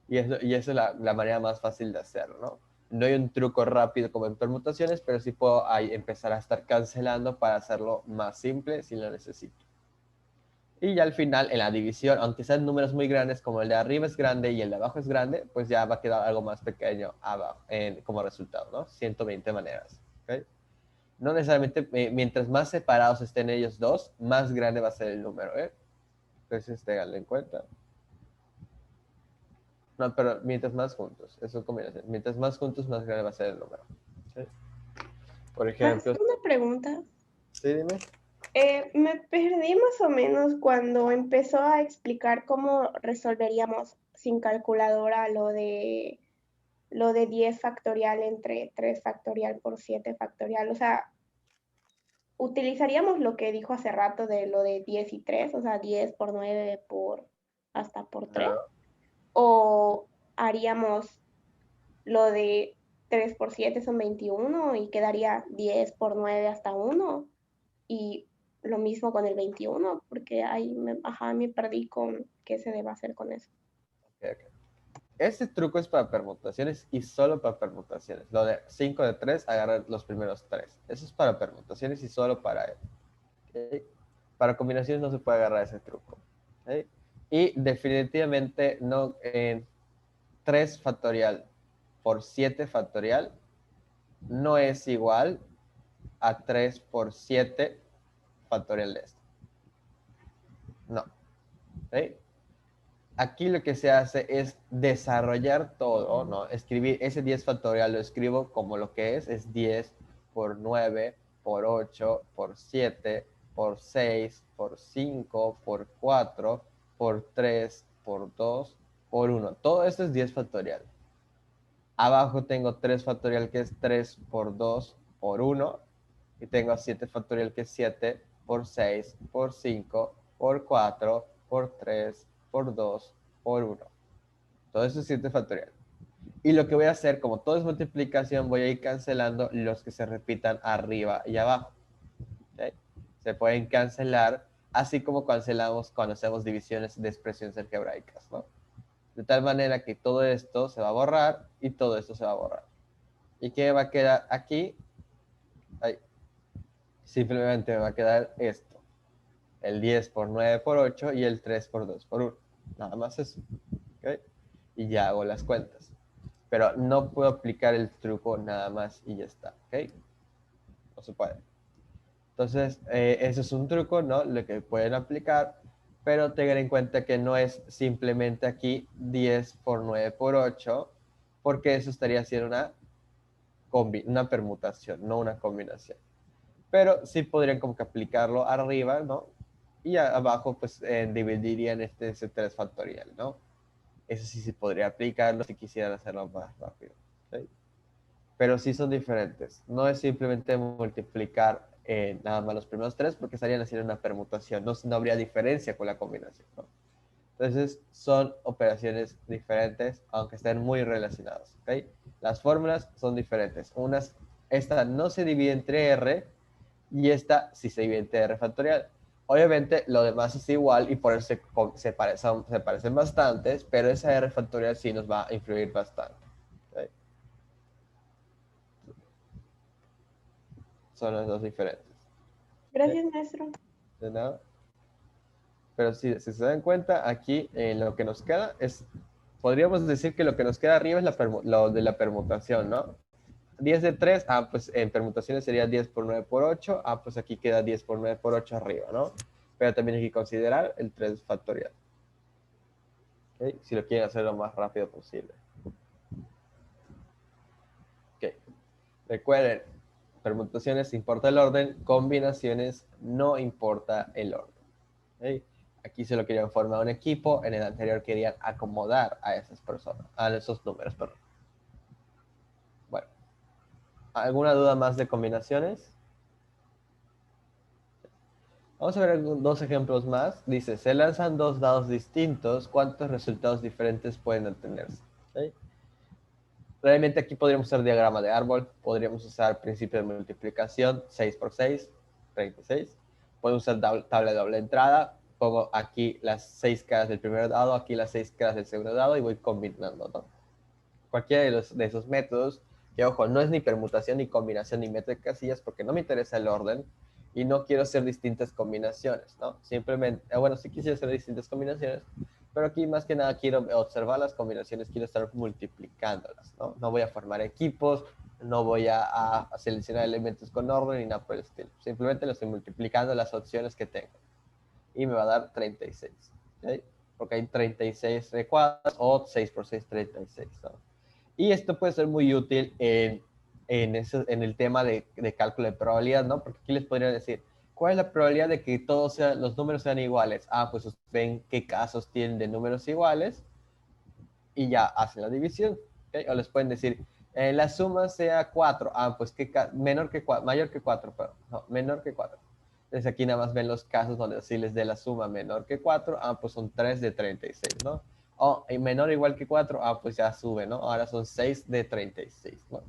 Y esa es la manera más fácil de hacerlo, ¿no? No hay un truco rápido como en permutaciones, pero sí puedo ahí empezar a estar cancelando para hacerlo más simple si lo necesito. Y ya al final, en la división, aunque sean números muy grandes, como el de arriba es grande y el de abajo es grande, pues ya va a quedar algo más pequeño abajo, como resultado, ¿no? 120 maneras. ¿Okay? No necesariamente, mientras más separados estén ellos dos, más grande va a ser el número, ¿eh? Entonces, ténganlo en cuenta. No, pero mientras más juntos, eso es combinación. Mientras más juntos, más grande va a ser el número. ¿Sí? Por Max, ejemplo, una pregunta. sí, dime. Me perdí más o menos cuando empezó a explicar cómo resolveríamos sin calculadora lo de 10 factorial entre 3 factorial por 7 factorial. O sea, utilizaríamos lo que dijo hace rato de lo de 10 y 3, o sea, 10 por 9 por hasta por 3, No. o haríamos lo de 3 por 7 son 21 y quedaría 10 por 9 hasta 1. Y lo mismo con el 21, porque ahí me perdí con qué se debe hacer con eso. Okay, okay. Este truco es para permutaciones y solo para permutaciones. Lo de 5 de 3, agarrar los primeros 3. Eso es para permutaciones y solo para él. ¿Okay? Para combinaciones no se puede agarrar ese truco. ¿Okay? Y definitivamente no en 3 factorial por 7 factorial no es igual a 3 por 7 factorial de esto. No. ¿Okay? Aquí lo que se hace es desarrollar todo, ¿no? Escribir ese 10 factorial, lo escribo como lo que es 10 por 9, por 8, por 7, por 6, por 5, por 4, por 3, por 2, por 1. Todo esto es 10 factorial. Abajo tengo 3 factorial que es 3 por 2 por 1. Y tengo 7 factorial que es 7 por 6 por 5 por 4 por 3 por 2 por 1. Todo eso es 7 factorial. Y lo que voy a hacer, como todo es multiplicación, voy a ir cancelando los que se repitan arriba y abajo. ¿Okay? Se pueden cancelar, así como cancelamos cuando hacemos divisiones de expresiones algebraicas, ¿no? De tal manera que todo esto se va a borrar y todo esto se va a borrar. ¿Y qué va a quedar aquí? Ahí. Simplemente me va a quedar esto. El 10 por 9 por 8 y el 3 por 2 por 1. Nada más eso. ¿Okay? Y ya hago las cuentas. Pero no puedo aplicar el truco nada más y ya está. ¿Ok? No se puede. Entonces, eso es un truco, ¿no? Lo que pueden aplicar, pero tengan en cuenta que no es simplemente aquí 10 por 9 por 8, porque eso estaría haciendo una permutación, no una combinación. Pero sí podrían como que aplicarlo arriba, ¿no? Y abajo, pues, dividirían ese 3 factorial, ¿no? Eso sí se podría aplicarlo si quisieran hacerlo más rápido. ¿Sí? Pero sí son diferentes. No es simplemente multiplicar nada más los primeros 3 porque estarían haciendo una permutación. No habría diferencia con la combinación, ¿no? Entonces son operaciones diferentes, aunque estén muy relacionadas. ¿Okay? Las fórmulas son diferentes. Esta no se divide entre R y esta sí se divide entre R factorial. Obviamente lo demás es igual y por eso se parecen bastantes, pero esa R factorial sí nos va a influir bastante. ¿Okay? Son las dos diferentes. Gracias, maestro. De nada. Pero si se dan cuenta, aquí lo que nos queda podríamos decir que lo que nos queda arriba es lo de la permutación, ¿no? 10 de 3, pues en permutaciones sería 10 por 9 por 8, pues aquí queda 10 por 9 por 8 arriba, ¿no? Pero también hay que considerar el 3 factorial. ¿Okay? Si lo quieren hacer lo más rápido posible. Okay. Recuerden, permutaciones importa el orden, combinaciones no importa el orden. ¿Okay? Aquí se lo querían formar un equipo, en el anterior querían acomodar a esas personas, a esos números, perdón. Bueno, ¿alguna duda más de combinaciones? Vamos a ver dos ejemplos más. Dice, se lanzan dos dados distintos, ¿cuántos resultados diferentes pueden obtenerse? ¿Okay? Realmente aquí podríamos usar diagrama de árbol, podríamos usar principio de multiplicación, 6 por 6, 36. Podemos usar tabla de doble entrada, pongo aquí las 6 caras del primer dado, aquí las 6 caras del segundo dado y voy combinando, ¿no? Cualquiera de esos métodos, que ojo, no es ni permutación, ni combinación, ni método de casillas, porque no me interesa el orden y no quiero hacer distintas combinaciones, ¿no? Simplemente, bueno, sí quisiera hacer distintas combinaciones, pero aquí más que nada quiero observar las combinaciones, quiero estar multiplicándolas, ¿no? No voy a formar equipos, no voy a seleccionar elementos con orden ni nada por el estilo. Simplemente lo estoy multiplicando las opciones que tengo. Y me va a dar 36. ¿Okay? Porque hay 36 de cuadros o 6 por 6, 36. ¿No? Y esto puede ser muy útil en el tema de cálculo de probabilidad, ¿no? Porque aquí les podría decir, ¿cuál es la probabilidad de que los números sean iguales? Pues ven qué casos tienen de números iguales y ya hacen la división. ¿Okay? O les pueden decir, la suma sea 4. Pues mayor que 4, pero no, menor que 4. Entonces aquí nada más ven los casos donde así les dé la suma menor que 4, pues son 3 de 36, ¿no? O menor o igual que 4, pues ya sube, ¿no? Ahora son 6 de 36, ¿no?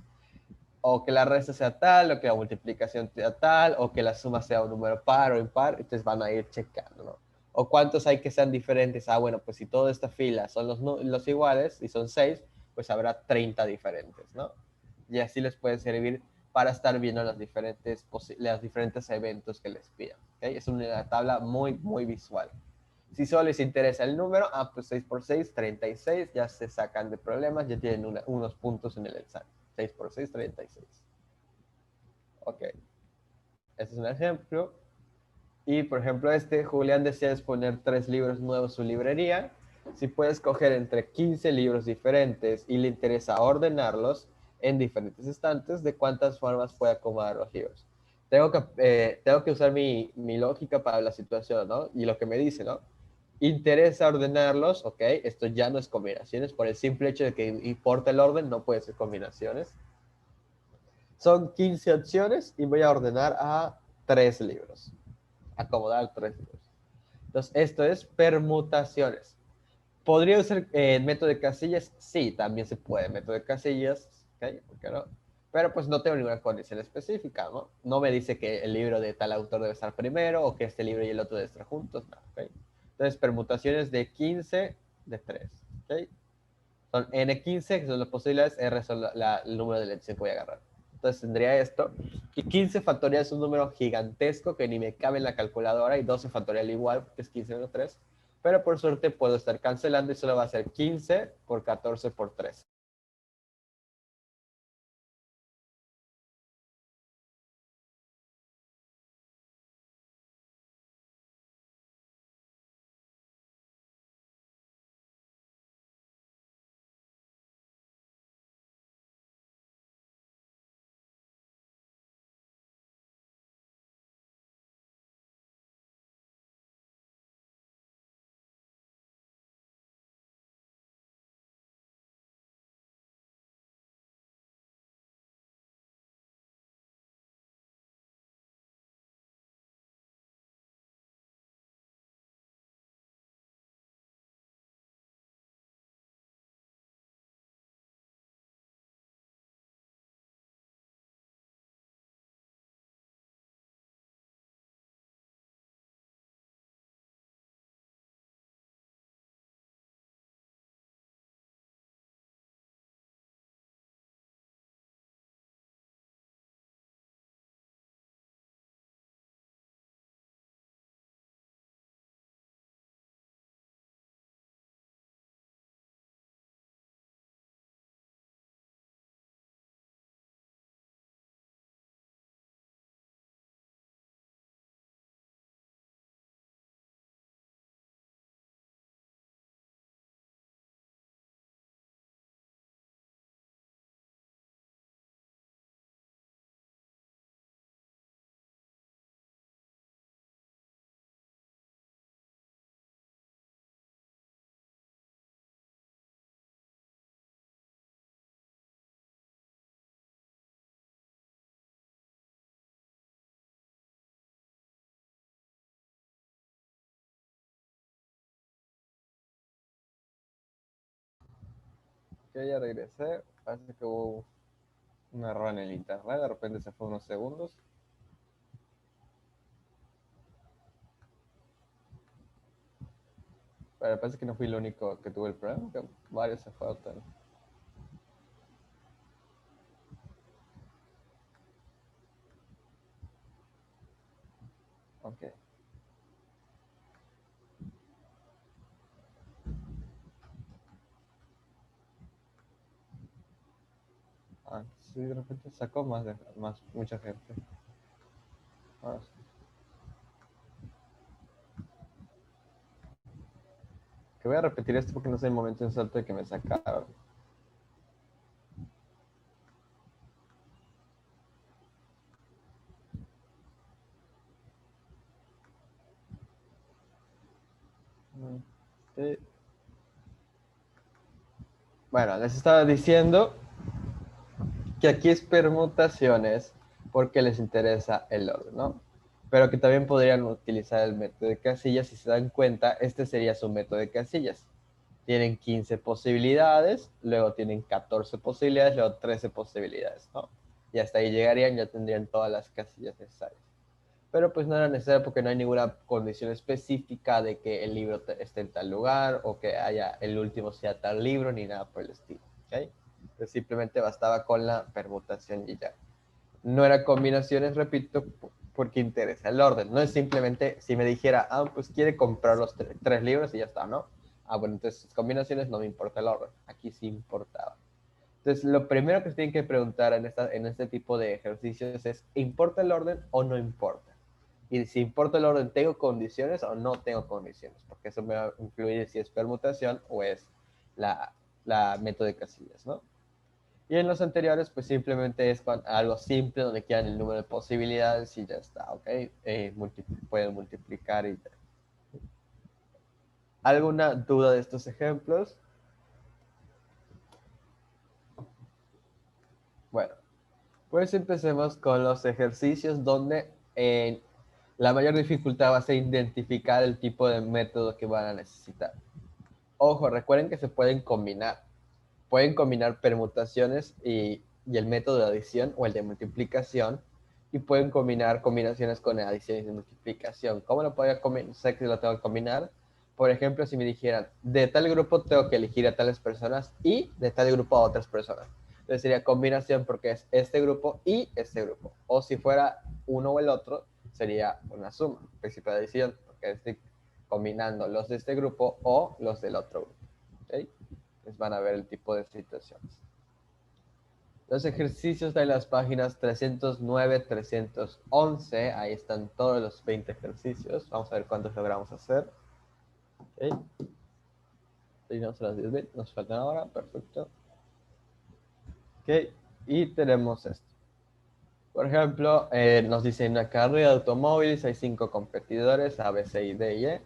o que la resta sea tal, o que la multiplicación sea tal, o que la suma sea un número par o impar, entonces van a ir checando, ¿no? O cuántos hay que sean diferentes. Ah, bueno, pues si toda esta fila son los iguales y son 6, pues habrá 30 diferentes, ¿no? Y así les puede servir para estar viendo los diferentes eventos que les pidan. ¿Okay? Es una tabla muy, muy visual. Si solo les interesa el número, pues 6 por 6, 36, ya se sacan de problemas, ya tienen unos puntos en el examen. 6 por 6, 36. Ok, este es un ejemplo. Y por ejemplo, Julián desea exponer 3 libros nuevos en su librería. Si puede escoger entre 15 libros diferentes y le interesa ordenarlos en diferentes estantes, ¿de cuántas formas puede acomodar los libros? Tengo que usar mi lógica para la situación, ¿no? Y lo que me dice, ¿no? Interesa ordenarlos, ok, esto ya no es combinaciones, por el simple hecho de que importa el orden, no puede ser combinaciones. Son 15 opciones y voy a ordenar a 3 libros. Acomodar 3 libros. Entonces, esto es permutaciones. ¿Podría usar el método de casillas? Sí, también se puede. Método de casillas, ¿ok? ¿Por qué no? Pero pues no tengo ninguna condición específica, ¿no? No me dice que el libro de tal autor debe estar primero o que este libro y el otro deben estar juntos, no, ¿ok? Entonces, permutaciones de 15 de 3, ¿ok? Son N15, que son las posibilidades, R son el número de elección que voy a agarrar. Entonces tendría esto. Y 15 factorial es un número gigantesco que ni me cabe en la calculadora. Y 12 factorial igual, porque es 15 menos 3. Pero por suerte puedo estar cancelando y solo va a ser 15 por 14 por 3. Ok, ya regresé. Parece que hubo un error en el internet. De repente se fue unos segundos. Pero parece que no fui el único que tuvo el problema. Que varios se fueron. Ok. Ah, sí, de repente sacó mucha gente. Ah, sí. Que voy a repetir esto porque no sé el momento exacto de que me sacaron. Sí. Bueno, les estaba diciendo que aquí es permutaciones porque les interesa el orden, ¿no? Pero que también podrían utilizar el método de casillas. Si se dan cuenta, este sería su método de casillas. Tienen 15 posibilidades, luego tienen 14 posibilidades, luego 13 posibilidades, ¿no? y hasta ahí llegarían, ya tendrían todas las casillas necesarias. Pero pues no era necesario porque no hay ninguna condición específica de que el libro esté en tal lugar o que haya el último sea tal libro ni nada por el estilo. ¿Okay? Entonces simplemente bastaba con la permutación y ya. No era combinaciones, repito, porque interesa el orden. No es simplemente si me dijera, pues quiere comprar los tres libros y ya está, ¿no? Bueno, entonces combinaciones no me importa el orden. Aquí sí importaba. Entonces, lo primero que se tienen que preguntar en este tipo de ejercicios es, ¿importa el orden o no importa? Y si importa el orden, ¿tengo condiciones o no tengo condiciones? Porque eso me va a influir si es permutación o es la método de casillas, ¿no? Y en los anteriores, pues simplemente es algo simple donde quedan el número de posibilidades y ya está, ¿ok? Pueden multiplicar y ya. ¿Alguna duda de estos ejemplos? Bueno, pues empecemos con los ejercicios donde la mayor dificultad va a ser identificar el tipo de método que van a necesitar. Ojo, recuerden que se pueden combinar. Pueden combinar permutaciones y el método de adición o el de multiplicación y pueden combinar combinaciones con adiciones de multiplicación. ¿Cómo lo podría combinar? Sé que lo tengo que combinar. Por ejemplo, si me dijeran, de tal grupo tengo que elegir a tales personas y de tal grupo a otras personas. Entonces sería combinación porque es este grupo y este grupo. O si fuera uno o el otro, sería una suma, principio de adición, porque estoy combinando los de este grupo o los del otro grupo. ¿Okay? Entonces van a ver el tipo de situaciones. Los ejercicios de las páginas 309, 311, ahí están todos los 20 ejercicios. Vamos a ver cuántos logramos hacer. Okay. Llegamos a las 10.000, nos faltan ahora, perfecto. Ok, y tenemos esto. Por ejemplo, nos dice en una carrera de automóviles hay 5 competidores, A, B, C y D y E.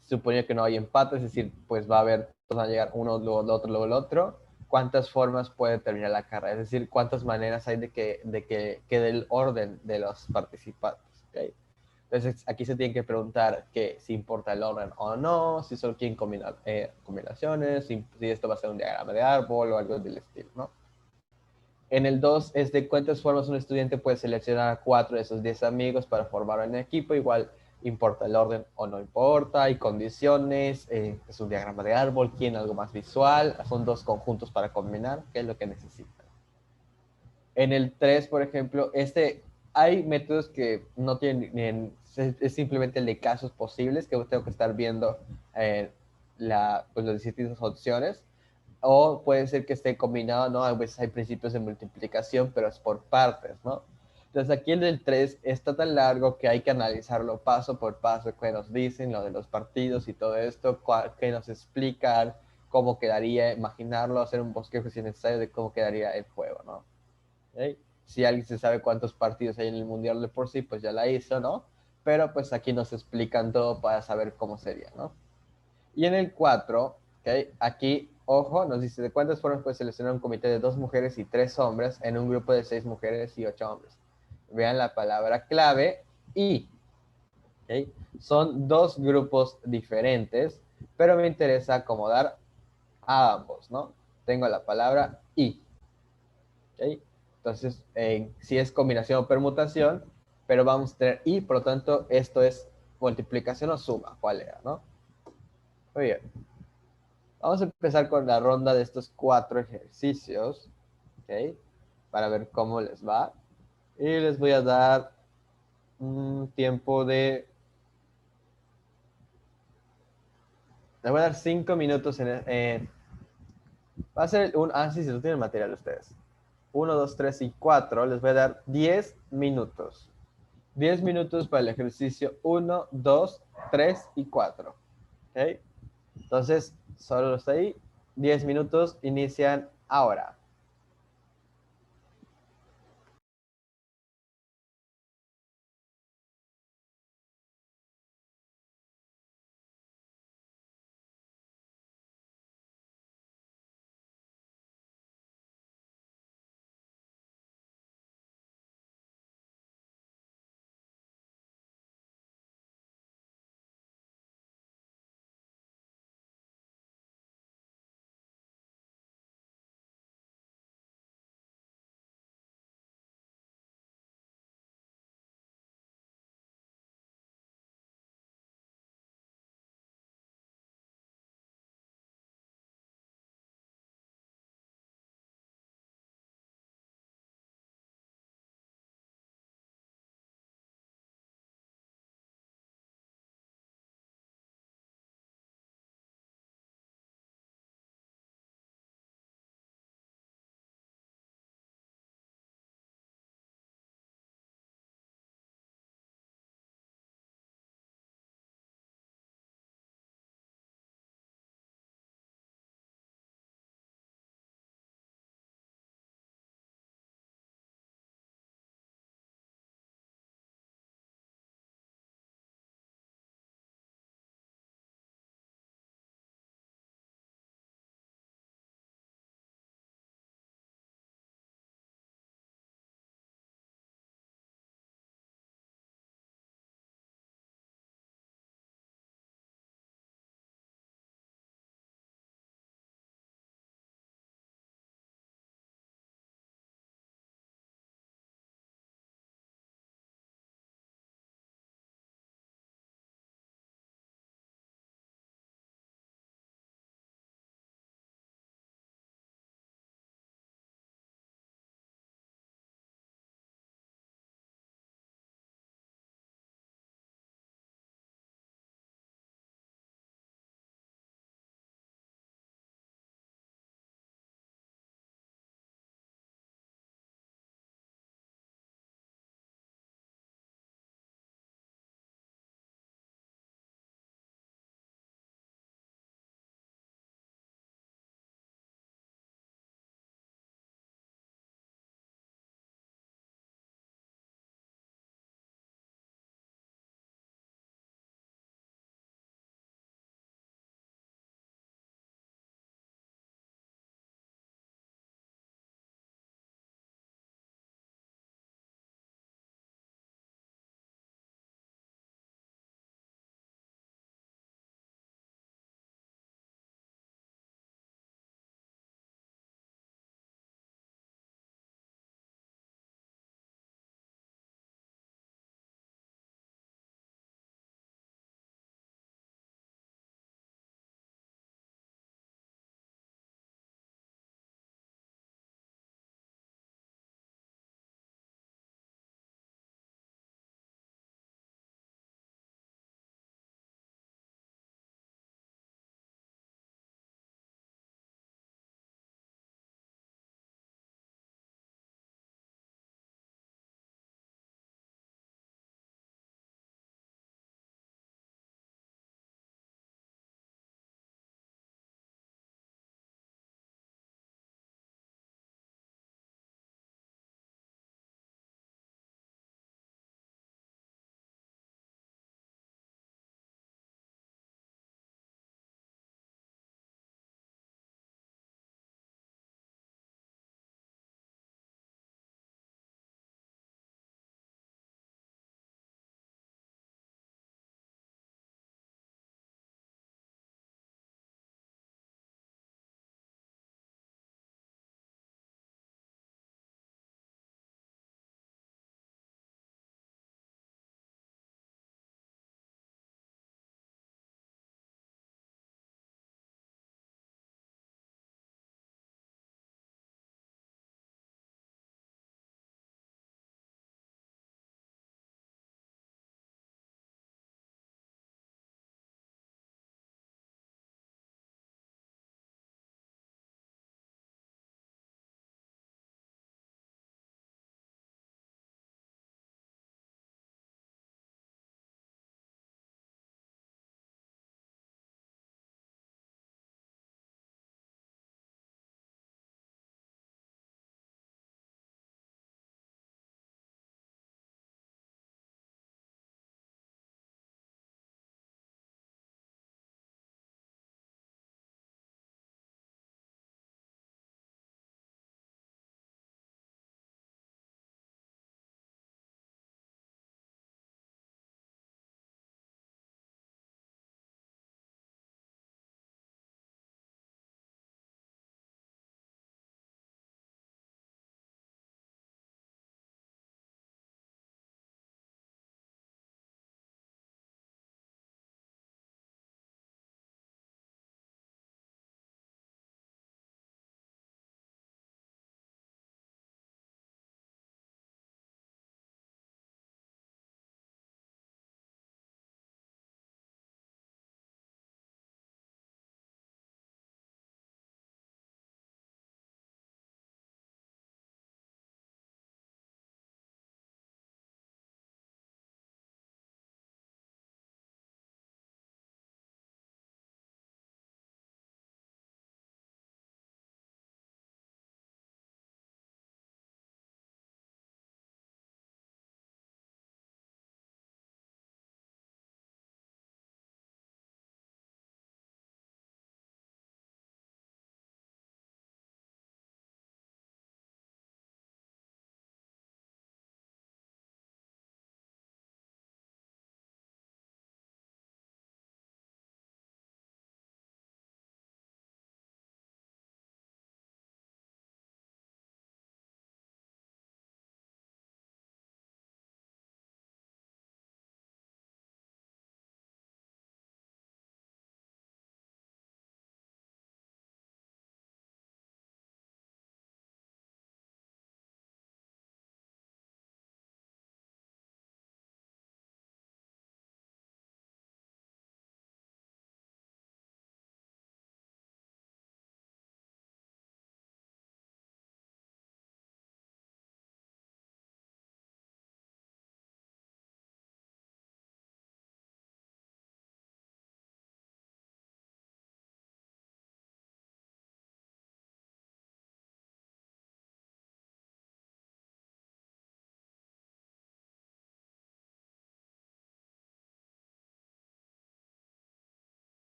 Se supone que no hay empate, es decir, pues va a haber, todos van a llegar uno, luego el otro, luego el otro. ¿Cuántas formas puede terminar la carrera? Es decir, ¿cuántas maneras hay de que quede el orden de los participantes? ¿Okay? Entonces, aquí se tiene que preguntar que si importa el orden o no, si solo quieren combinar combinaciones, si esto va a ser un diagrama de árbol o algo del estilo, ¿no? En el 2 es de cuántas formas un estudiante puede seleccionar a 4 de esos 10 amigos para formar un equipo. Igual importa el orden o no importa, hay condiciones, es un diagrama de árbol, quieren algo más visual, son 2 conjuntos para combinar, ¿qué es lo que necesitan? En el 3, por ejemplo, hay métodos que no tienen, es simplemente el de casos posibles, que tengo que estar viendo pues las distintas opciones, o puede ser que esté combinado, ¿no? A veces hay principios de multiplicación, pero es por partes, ¿no? Entonces aquí el del 3 está tan largo que hay que analizarlo paso por paso, qué nos dicen, lo de los partidos y todo esto, qué nos explican, cómo quedaría, imaginarlo, hacer un bosquejo si es necesario de cómo quedaría el juego, ¿no? ¿Okay? Si alguien se sabe cuántos partidos hay en el Mundial de por sí, pues ya la hizo, ¿no? Pero pues aquí nos explican todo para saber cómo sería, ¿no? Y en el 4, ¿okay? Aquí, ojo, nos dice de cuántas formas puede seleccionar un comité de 2 mujeres y 3 hombres en un grupo de 6 mujeres y 8 hombres. Vean la palabra clave y, ¿okay? Son 2 grupos diferentes, pero me interesa acomodar a ambos, ¿no? Tengo la palabra y, ¿okay? Entonces, si es combinación o permutación, pero vamos a tener y, por lo tanto, esto es multiplicación o suma, ¿cuál era, no? Muy bien. Vamos a empezar con la ronda de estos 4 ejercicios, ¿ok? Para ver cómo les va. Y les voy a dar un tiempo de... Les voy a dar 5 minutos va a ser un... Ah, sí, sí, lo tienen material ustedes. 1, 2, 3 y 4. Les voy a dar 10 minutos. 10 minutos para el ejercicio 1, 2, 3 y 4. ¿Ok? Entonces, solo está ahí. 10 minutos inician ahora.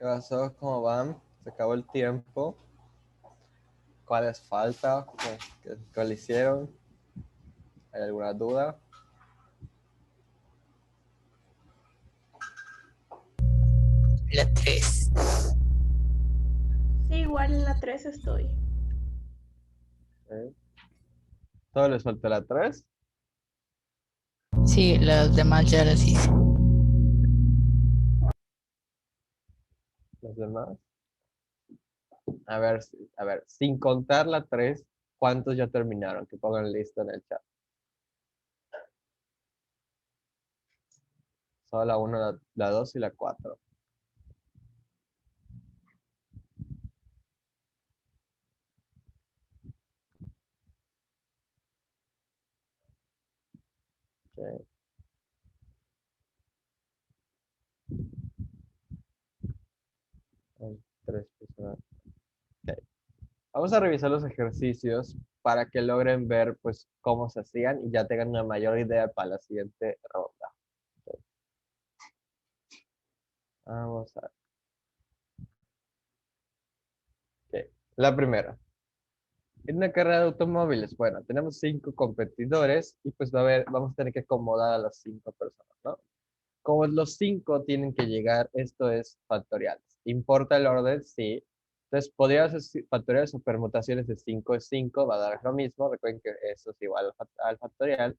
¿Qué pasó? ¿Cómo van? Se acabó el tiempo. ¿Cuáles falta? ¿Cuál hicieron? ¿Hay alguna duda? La 3. Sí, igual en la 3 estoy. ¿Eh? ¿Solo les falta la 3? Sí, las demás ya las hice. ¿Los demás? A ver, sin contar la 3, ¿cuántos ya terminaron? Que pongan lista en el chat. Solo la 1, la 2 y la 4. Okay. 3 personas. Okay. Vamos a revisar los ejercicios para que logren ver pues cómo se hacían y ya tengan una mayor idea para la siguiente ronda. Okay. Vamos a ver. Okay. La primera. En una carrera de automóviles, bueno, tenemos 5 competidores y pues vamos a tener que acomodar a las 5 personas, ¿no? Como los 5 tienen que llegar, esto es factoriales. ¿Importa el orden? Sí. Entonces, podría ser factoriales o permutaciones de 5 es 5, va a dar lo mismo. Recuerden que eso es igual al factorial.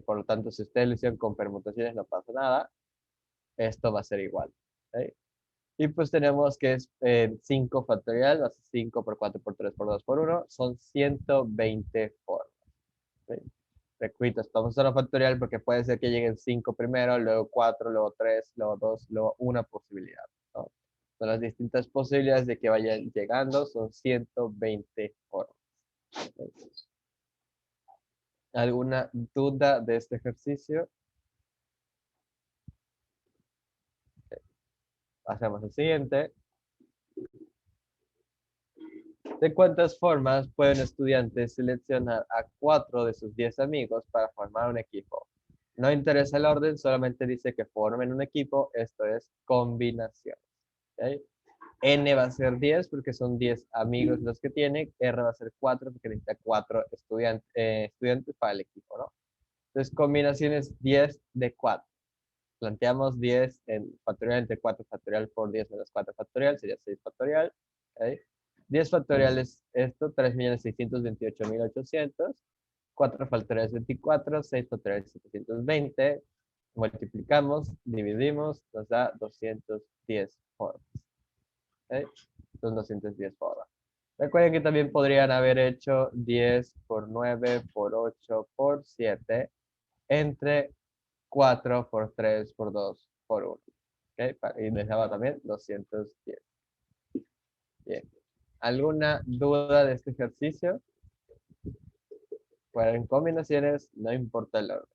Por lo tanto, si ustedes lo hicieron con permutaciones, no pasa nada. Esto va a ser igual. ¿Ok? Y pues tenemos que es 5 factorial, más 5 por 4 por 3 por 2 por 1, son 120 formas. ¿Ok? Repito, estamos usando factorial porque puede ser que lleguen 5 primero, luego 4, luego 3, luego 2, luego una posibilidad, ¿no? Son las distintas posibilidades de que vayan llegando, son 120 formas. ¿Ok? ¿Alguna duda de este ejercicio? Pasamos al siguiente. ¿De cuántas formas pueden estudiantes seleccionar a 4 de sus 10 amigos para formar un equipo? No interesa el orden, solamente dice que formen un equipo, esto es combinación. ¿Ok? N va a ser 10 porque son 10 amigos los que tiene, R va a ser 4 porque necesita 4 estudiantes para el equipo, ¿no? Entonces, combinaciones 10 de 4. Planteamos 10 en factorial entre 4 factorial por 10 menos 4 factorial, sería 6 factorial. ¿Okay? 10 factorial es esto, 3.628.800. 4 factorial es 24, 6 factorial es 720. Multiplicamos, dividimos, nos da 210 formas. ¿Okay? Son 210 formas. Recuerden que también podrían haber hecho 10 por 9 por 8 por 7 entre 4 por 3 por 2 por 1. ¿Okay? Y les daba también 210. Bien. ¿Alguna duda de este ejercicio? Pues en combinaciones, no importa el orden.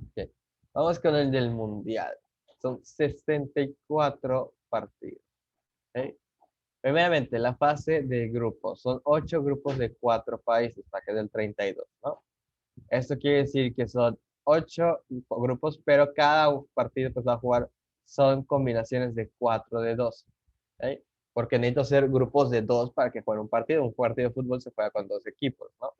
Okay. Vamos con el del mundial. Son 64 partidos. ¿Okay? Primeramente, la fase de grupos. Son 8 grupos de 4 países, para que den 32, ¿no? Esto quiere decir que son 8 grupos, pero cada partido pues va a jugar, son combinaciones de 4 de 2. ¿Okay? Porque necesito hacer grupos de 2 para que jueguen un partido. Un partido de fútbol se juega con 2 equipos, ¿no?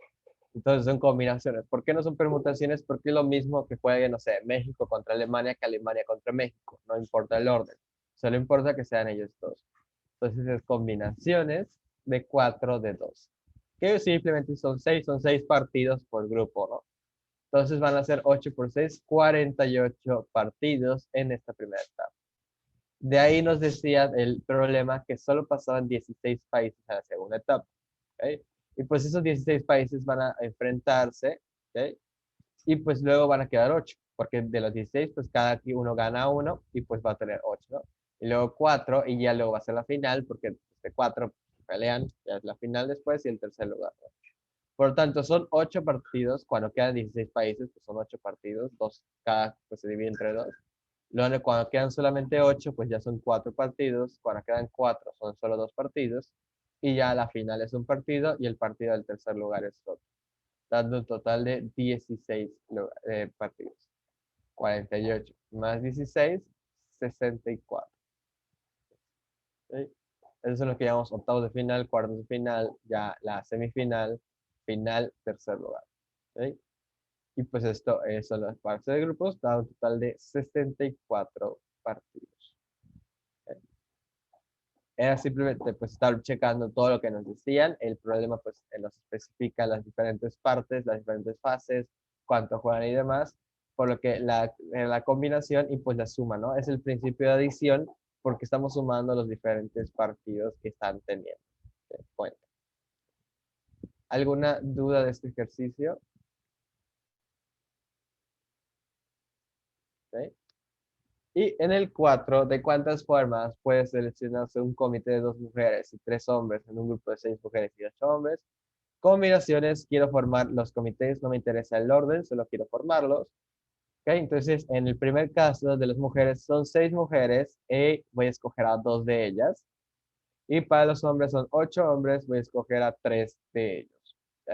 Entonces son combinaciones. ¿Por qué no son permutaciones? Porque es lo mismo que juegue, no sé, México contra Alemania que Alemania contra México. No importa el orden. Solo importa que sean ellos dos. Entonces es combinaciones de 4 de 2. Que simplemente son 6 partidos por grupo, ¿no? Entonces van a ser 8 por 6, 48 partidos en esta primera etapa. De ahí nos decía el problema que solo pasaban 16 países a la segunda etapa. ¿Okay? Y pues esos 16 países van a enfrentarse, ¿okay? Y pues luego van a quedar 8, porque de los 16, pues cada uno gana uno y pues va a tener 8, ¿no? Y luego 4 y ya luego va a ser la final, porque de 4 pelean, ya es la final después y el tercer lugar, ¿no? Por lo tanto, son 8 partidos, cuando quedan 16 países, pues son 8 partidos, dos cada pues se divide entre 2. Luego, cuando quedan solamente 8, pues ya son 4 partidos, cuando quedan 4 son solo 2 partidos, y ya la final es un partido y el partido del tercer lugar es otro, dando un total de 16 partidos. 48 más 16, 64. ¿Ok? Esos son los que llamamos octavos de final, cuartos de final, ya la semifinal, final, tercer lugar. ¿Ok? Y pues esto son las partes de grupos, da un total de 64 partidos. ¿Ok? Era simplemente pues estar checando todo lo que nos decían. El problema pues nos especifica las diferentes partes, las diferentes fases, cuánto juegan y demás. Por lo que la combinación y pues la suma, ¿no? Es el principio de adición porque estamos sumando los diferentes partidos que están teniendo. Bueno, ¿alguna duda de este ejercicio? ¿Ok? Y en el 4, ¿de cuántas formas puede seleccionarse un comité de 2 mujeres y 3 hombres en un grupo de 6 mujeres y 8 hombres? Combinaciones, quiero formar los comités, no me interesa el orden, solo quiero formarlos. ¿Ok? Entonces, en el primer caso de las mujeres, son 6 mujeres y voy a escoger a 2 de ellas. Y para los hombres son 8 hombres, voy a escoger a 3 de ellos. ¿Ok?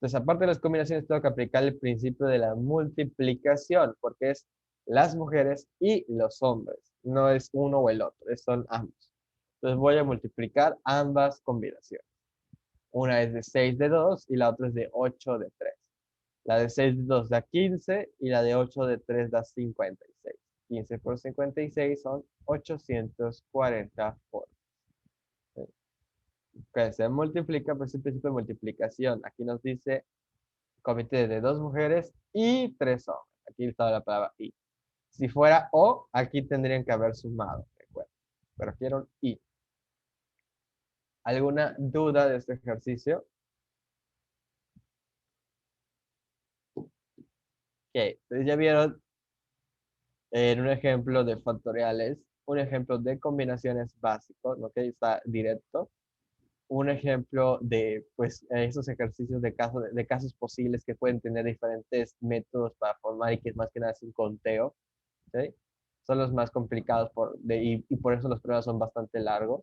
Entonces, aparte de las combinaciones, tengo que aplicar el principio de la multiplicación, porque es las mujeres y los hombres. No es uno o el otro, son ambos. Entonces, voy a multiplicar ambas combinaciones. Una es de 6 de 2 y la otra es de 8 de 3. La de 6 de 2 da 15 y la de 8 de 3 da 56. 15 por 56 son 840 formas. Que se multiplica por ese principio de multiplicación. Aquí nos dice comité de 2 mujeres y 3 hombres. Aquí está la palabra y. Si fuera o, aquí tendrían que haber sumado. Recuerden. Pero quiero un y. ¿Alguna duda de este ejercicio? Ok, entonces ya vieron en un ejemplo de factoriales, un ejemplo de combinaciones básicos, ¿no? Que está directo. Un ejemplo de pues esos ejercicios de casos posibles que pueden tener diferentes métodos para formar y que más que nada es un conteo. ¿Sí? Son los más complicados y por eso los pruebas son bastante largos.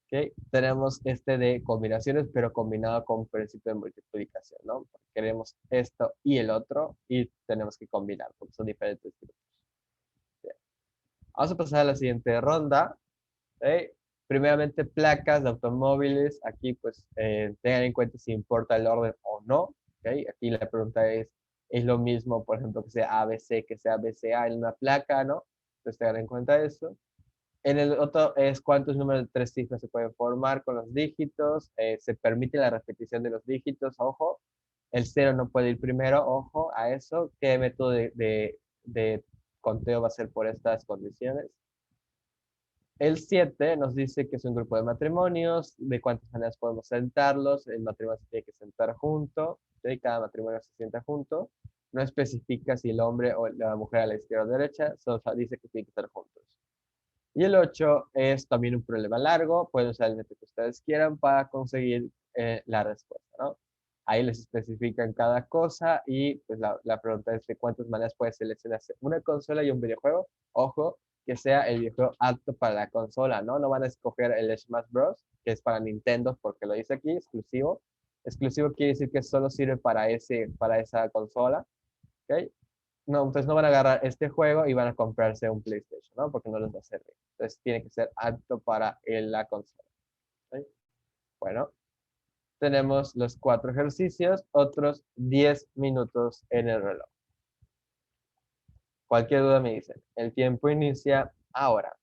¿Ok? Tenemos este de combinaciones, pero combinado con principio de multiplicación, ¿no? Queremos esto y el otro y tenemos que combinar porque son diferentes grupos. Bien. Vamos a pasar a la siguiente ronda. ¿Ok? Primeramente, placas de automóviles. Aquí, pues, tengan en cuenta si importa el orden o no. ¿Ok? Aquí la pregunta es lo mismo, por ejemplo, que sea ABC, que sea BCA en una placa, ¿no? Entonces, tengan en cuenta eso. En el otro es cuántos números de 3 cifras se pueden formar con los dígitos. Se permite la repetición de los dígitos, ojo. El cero no puede ir primero, ojo a eso. ¿Qué método de conteo va a ser por estas condiciones? El 7 nos dice que es un grupo de matrimonios, de cuántas maneras podemos sentarlos, el matrimonio se tiene que sentar junto, ¿sí? Cada matrimonio se sienta junto, no especifica si el hombre o la mujer a la izquierda o derecha, solo dice que tienen que estar juntos. Y el 8 es también un problema largo, pueden usar el método que ustedes quieran para conseguir la respuesta, ¿no? Ahí les especifican cada cosa y pues la pregunta es de cuántas maneras puedes seleccionarse una consola y un videojuego. Ojo, que sea el videojuego apto para la consola, ¿no? No van a escoger el Smash Bros, que es para Nintendo, porque lo dice aquí, exclusivo. Exclusivo quiere decir que solo sirve para esa consola, ¿ok? No, entonces no van a agarrar este juego y van a comprarse un PlayStation, ¿no? Porque no les va a servir. Entonces tiene que ser apto para la consola. ¿Ok? Bueno, tenemos los 4 ejercicios, otros 10 minutos en el reloj. Cualquier duda me dicen. El tiempo inicia ahora.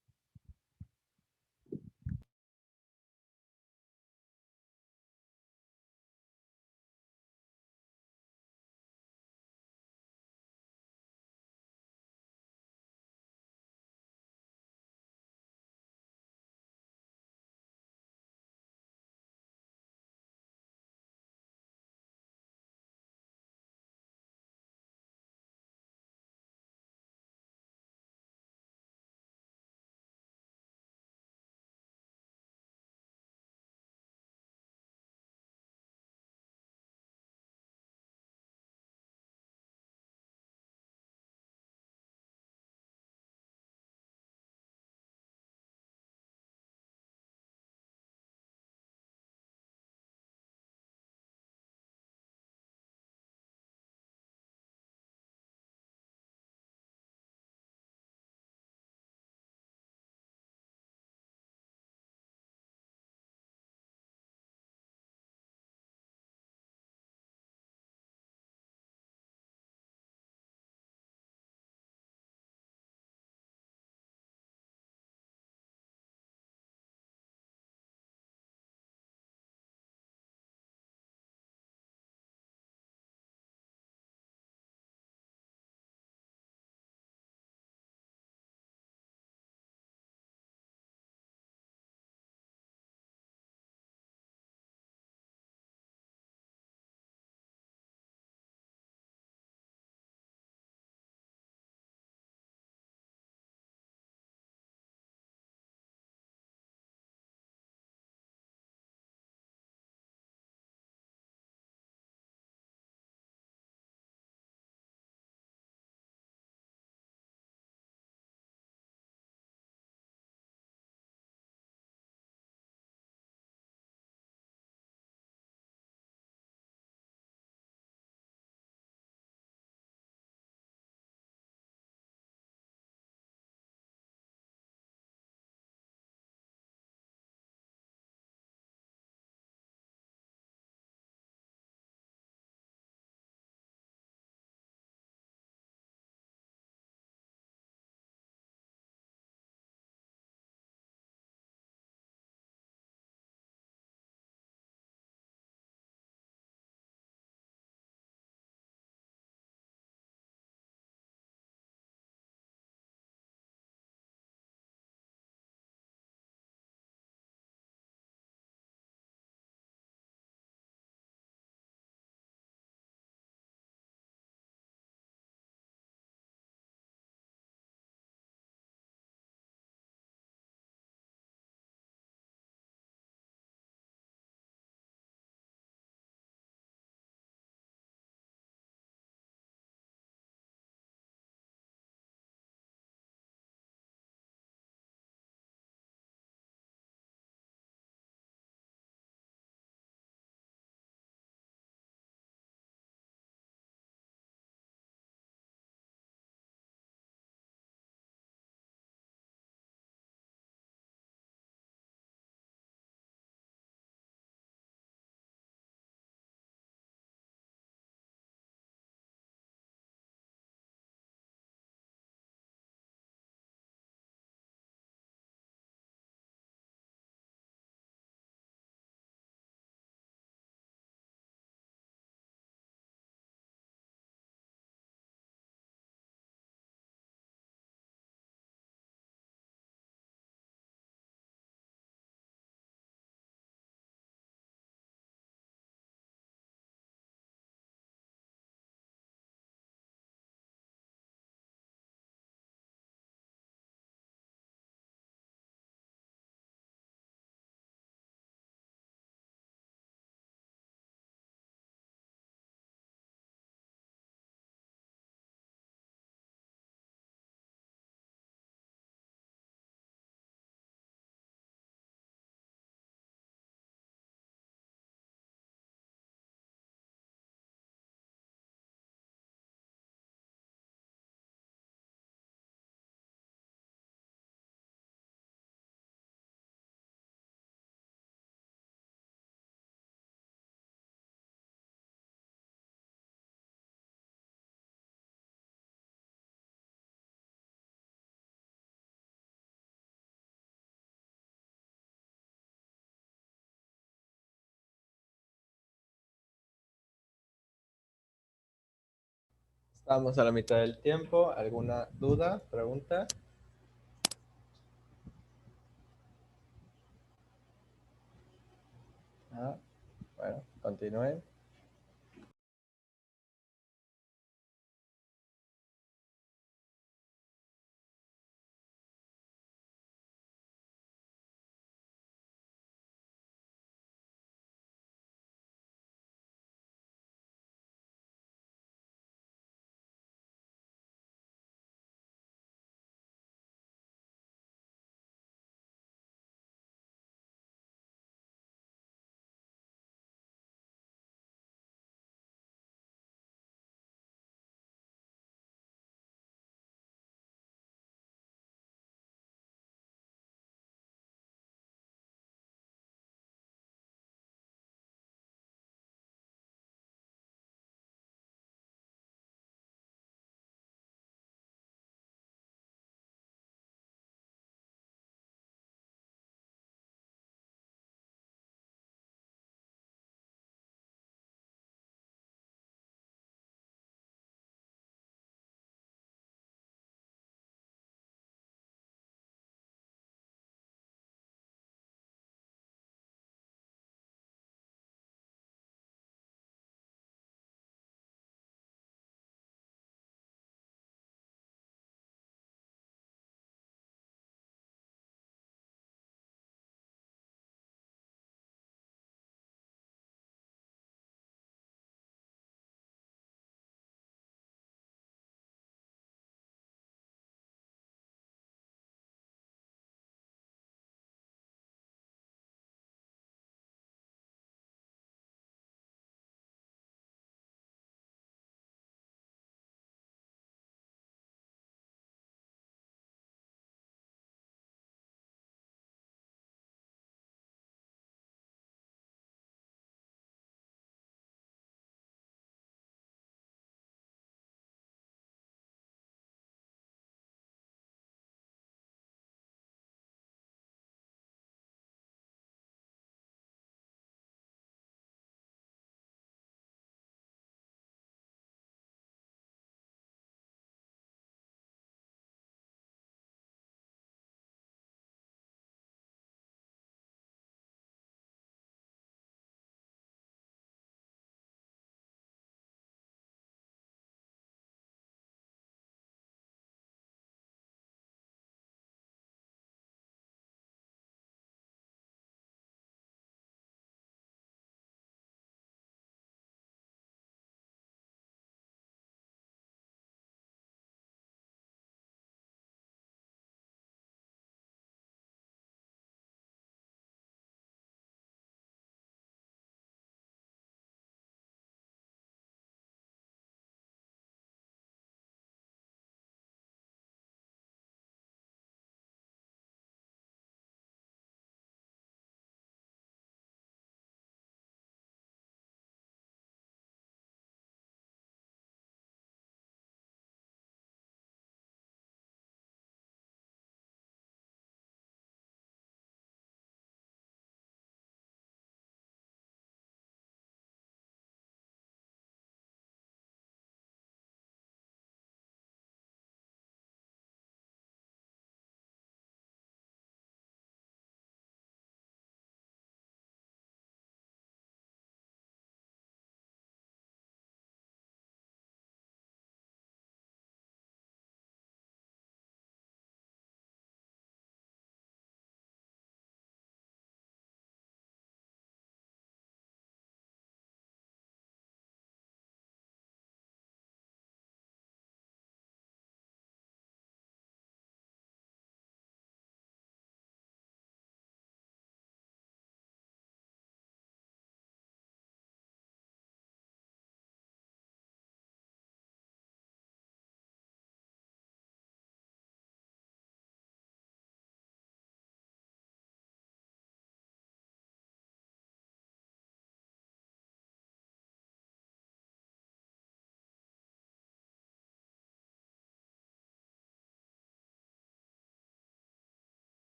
Vamos a la mitad del tiempo. ¿Alguna duda, pregunta? Ah, bueno, continúen.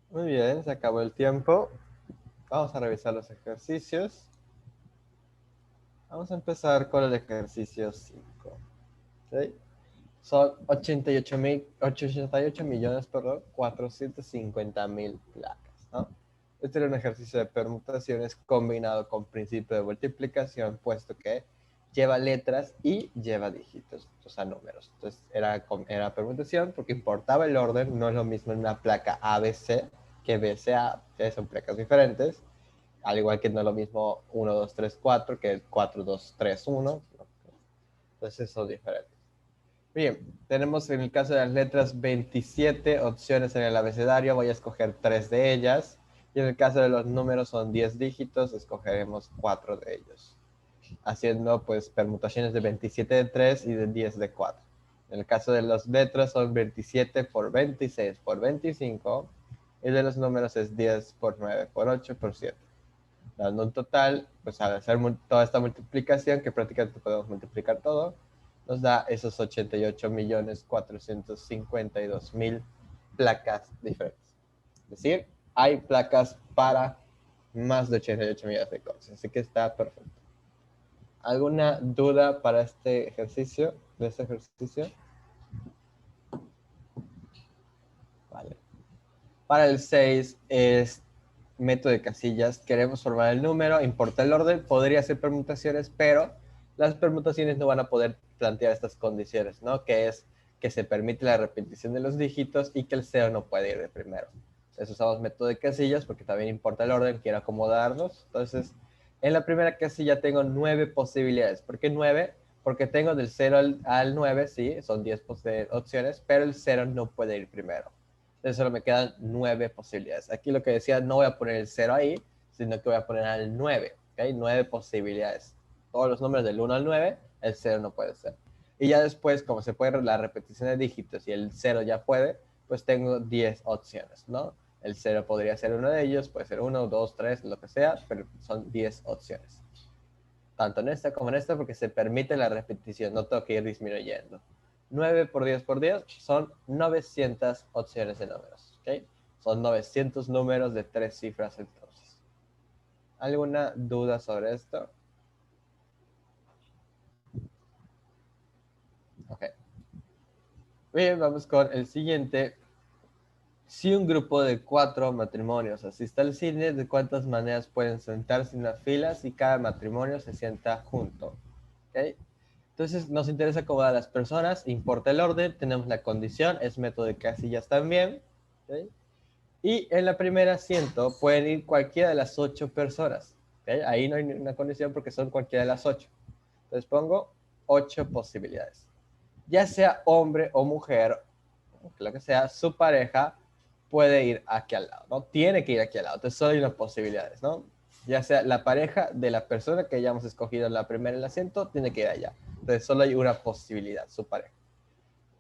Muy bien, se acabó el tiempo. vamos a revisar los ejercicios. Vamos a empezar con el ejercicio 5. ¿Ok? Son 88 millones, perdón, 450.000 placas, ¿no? Este era un ejercicio de permutaciones combinado con principio de multiplicación, puesto que lleva letras y lleva dígitos, o sea, números. Entonces, era permutación porque importaba el orden, no es lo mismo en una placa ABC que BCA, que son placas diferentes, al igual que no es lo mismo 1, 2, 3, 4 que 4, 2, 3, 1. Entonces, son diferentes. Bien, tenemos en el caso de las letras 27 opciones en el abecedario, voy a escoger 3 de ellas. Y en el caso de los números son 10 dígitos, escogeremos 4 de ellos. Haciendo pues permutaciones de 27 de 3 y de 10 de 4. En el caso de las letras son 27 por 26 por 25. Y de los números es 10 por 9 por 8 por 7. Dando un total, pues al hacer toda esta multiplicación, que prácticamente podemos multiplicar todo, nos da esos 88.452.000 placas diferentes. Es decir, hay placas para más de 88 millones de cosas, así que está perfecto. ¿Alguna duda para este ejercicio? Vale. Para el 6 es método de casillas. Queremos formar el número, importa el orden, podría ser permutaciones, pero las permutaciones no van a poder plantear estas condiciones, ¿no? Que es que se permite la repetición de los dígitos y que el cero no puede ir de primero. Entonces usamos método de casillas porque también importa el orden, quiero acomodarlos. Entonces, en la primera casilla tengo 9 posibilidades. ¿Por qué 9? Porque tengo del 0 al 9, sí, son 10 opciones, pero el 0 no puede ir primero. Entonces solo me quedan 9 posibilidades. Aquí lo que decía, no voy a poner el 0 ahí, sino que voy a poner al 9. ¿Okay? 9 posibilidades. Todos los números del 1 al 9, el 0 no puede ser. Y ya después, como se puede la repetición de dígitos y el 0 ya puede, pues tengo 10 opciones, ¿no? El 0 podría ser uno de ellos, puede ser 1, 2, 3, lo que sea, pero son 10 opciones. Tanto en esta como en esta, porque se permite la repetición, no tengo que ir disminuyendo. 9 por 10 por 10 son 900 opciones de números. ¿Okay? Son 900 números de 3 cifras entonces. ¿Alguna duda sobre esto? Ok. Bien, vamos con el siguiente. Si un grupo de 4 matrimonios asiste al cine, ¿de cuántas maneras pueden sentarse en una fila si cada matrimonio se sienta junto? ¿Okay? Entonces nos interesa acomodar a las personas, importa el orden, tenemos la condición, es método de casillas también. ¿Okay? Y en la primera asiento pueden ir cualquiera de las 8 personas. ¿Okay? Ahí no hay ninguna condición porque son cualquiera de las 8. Entonces pongo 8 posibilidades. Ya sea hombre o mujer, lo que sea, su pareja puede ir aquí al lado, ¿no? Tiene que ir aquí al lado. Entonces solo hay unas posibilidades, ¿no? Ya sea la pareja de la persona que hayamos escogido en la primera en el asiento, tiene que ir allá. Entonces solo hay una posibilidad, su pareja.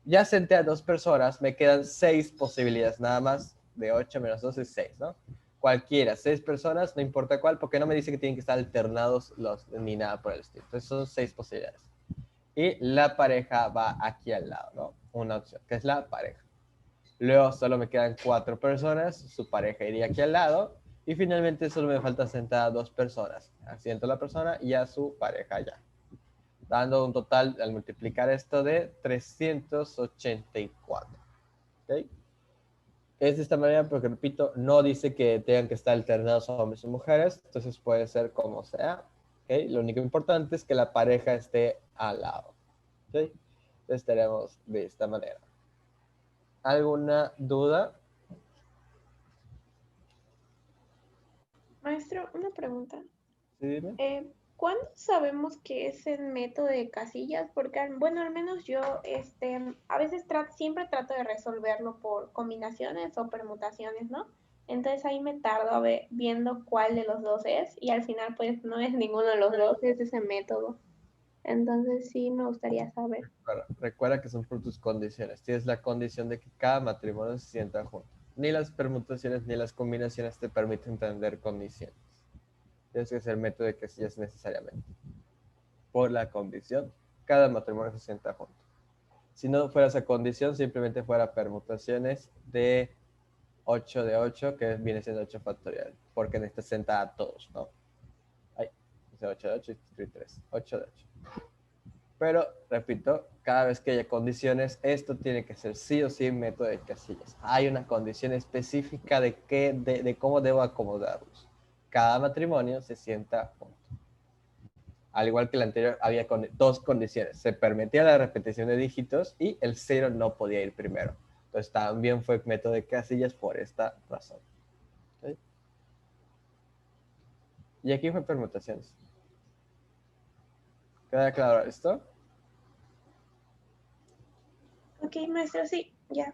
Ya senté a 2 personas, me quedan 6 posibilidades nada más, de 8 menos 2 es 6, ¿no? Cualquiera, 6 personas, no importa cuál, porque no me dice que tienen que estar alternados ni nada por el estilo. Entonces son 6 posibilidades. Y la pareja va aquí al lado, ¿no? Una opción, que es la pareja. Luego solo me quedan 4 personas, su pareja iría aquí al lado. Y finalmente solo me falta sentar a 2 personas. Asiento a la persona y a su pareja allá. Dando un total, al multiplicar esto, de 384. ¿Okay? Es de esta manera porque, repito, no dice que tengan que estar alternados hombres y mujeres. Entonces puede ser como sea. ¿Okay? Lo único importante es que la pareja esté al lado. ¿Okay? Entonces tenemos de esta manera. ¿Alguna duda? Maestro, una pregunta. ¿Sí, dime? ¿Cuándo sabemos que es el método de casillas? Porque, bueno, al menos yo, a veces siempre trato de resolverlo por combinaciones o permutaciones, ¿no? Entonces ahí me tardo viendo cuál de los dos es y al final pues no es ninguno de los dos, es ese método. Entonces sí me gustaría saber. Recuerda que son por tus condiciones. Tienes la condición de que cada matrimonio se sienta junto. Ni las permutaciones ni las combinaciones te permiten tener condiciones. Tienes que ser método de casillas necesariamente. Por la condición, cada matrimonio se sienta junto. Si no fuera esa condición, simplemente fuera permutaciones de 8 de 8, que viene siendo 8 factorial, porque necesita sentar a todos, ¿no? Ay, 8 de 8 y 3, 8 de 8. Pero, repito, cada vez que haya condiciones, esto tiene que ser sí o sí método de casillas. Hay una condición específica de cómo debo acomodarlos. Cada matrimonio se sienta junto. Al igual que el anterior, había dos condiciones. Se permitía la repetición de dígitos y el 0 no podía ir primero. Entonces también fue método de casillas por esta razón. ¿Okay? Y aquí fue permutaciones. ¿Queda claro esto? Ok, maestro, sí, ya.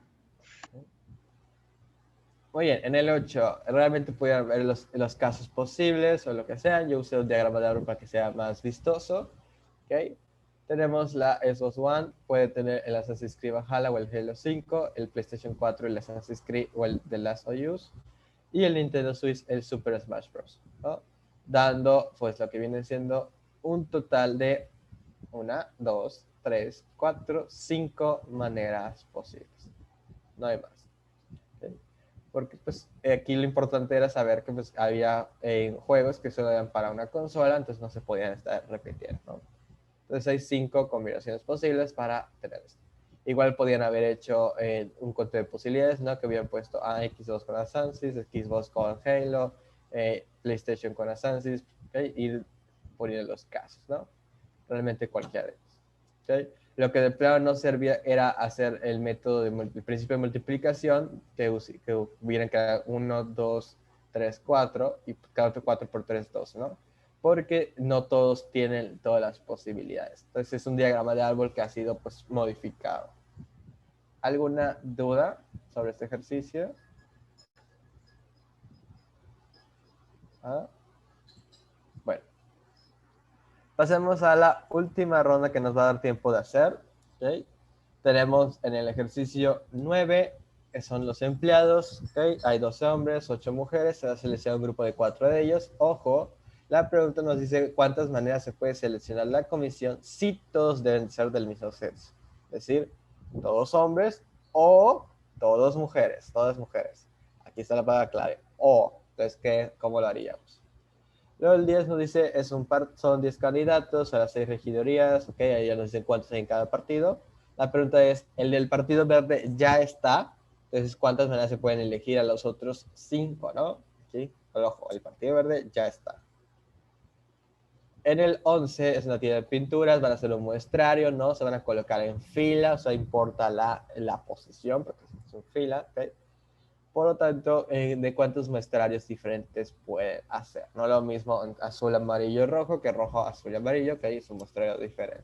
Muy bien, en el 8 realmente pudieron ver los casos posibles o lo que sea. Yo usé un diagrama de árbol para que sea más vistoso. ¿Okay? Tenemos la Xbox One, puede tener el Assassin's Creed Valhalla o el Halo 5, el PlayStation 4 el Assassin's Creed o el The Last of Us, y el Nintendo Switch el Super Smash Bros. ¿No? Dando pues lo que viene siendo un total de 1, 2, 3, 4, 5 maneras posibles. No hay más. ¿Okay? Porque pues aquí lo importante era saber que pues había juegos que solo eran para una consola, entonces no se podían estar repitiendo, ¿no? Entonces hay 5 combinaciones posibles para tener esto. Igual podían haber hecho un conteo de posibilidades, ¿no? Que hubieran puesto a Xbox con Assassin's, Xbox con Halo, PlayStation con Assassin's, ¿okay? Ir poniendo los casos, ¿no? Realmente cualquiera de ellos. ¿Okay? Lo que de plano no servía era hacer el método el principio de multiplicación, que hubieran cada 1, 2, 3, 4, y cada otro 4 por 3, 2, ¿no? Porque no todos tienen todas las posibilidades. Entonces es un diagrama de árbol que ha sido pues modificado. ¿Alguna duda sobre este ejercicio? ¿Ah? Bueno, pasemos a la última ronda que nos va a dar tiempo de hacer. ¿Okay? Tenemos en el ejercicio 9, que son los empleados. ¿Okay? Hay 12 hombres, 8 mujeres. Se va a seleccionar un grupo de 4 de ellos. Ojo, la pregunta nos dice cuántas maneras se puede seleccionar la comisión si todos deben ser del mismo sexo. Es decir, todos hombres o todas mujeres. Todas mujeres. Aquí está la palabra clave. O. Entonces, ¿cómo lo haríamos? Luego el 10 nos dice, son 10 candidatos a las 6 regidorías, ok, ahí ya nos dicen cuántos hay en cada partido. La pregunta es, ¿el del partido verde ya está? Entonces, ¿cuántas maneras se pueden elegir a los otros 5, no? ¿Sí? Pero ojo, el partido verde ya está. En el 11 es una tienda de pinturas, van a hacer un muestrario, ¿no? Se van a colocar en fila, o sea, importa la posición, porque es en fila, ¿ok? Por lo tanto, de cuántos muestrarios diferentes pueden hacer. No lo mismo azul, amarillo, rojo que rojo, azul y amarillo, que ahí es un muestrario diferente.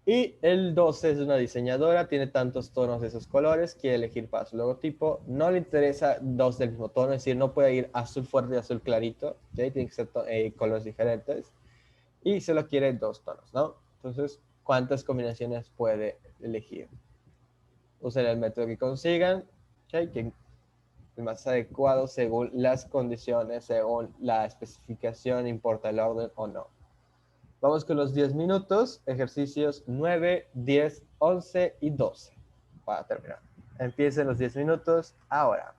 Y el 12 es una diseñadora, tiene tantos tonos de esos colores, quiere elegir para su logotipo. No le interesa dos del mismo tono, es decir, no puede ir azul fuerte y azul clarito, ¿sí? Tiene que ser colores diferentes. Y solo quiere dos tonos, ¿no? Entonces, ¿cuántas combinaciones puede elegir? Usen el método que consigan, ¿sí? Que el más adecuado según las condiciones, según la especificación, importa el orden o no. Vamos con los 10 minutos, ejercicios 9, 10, 11 y 12 para terminar. Empiecen los 10 minutos ahora.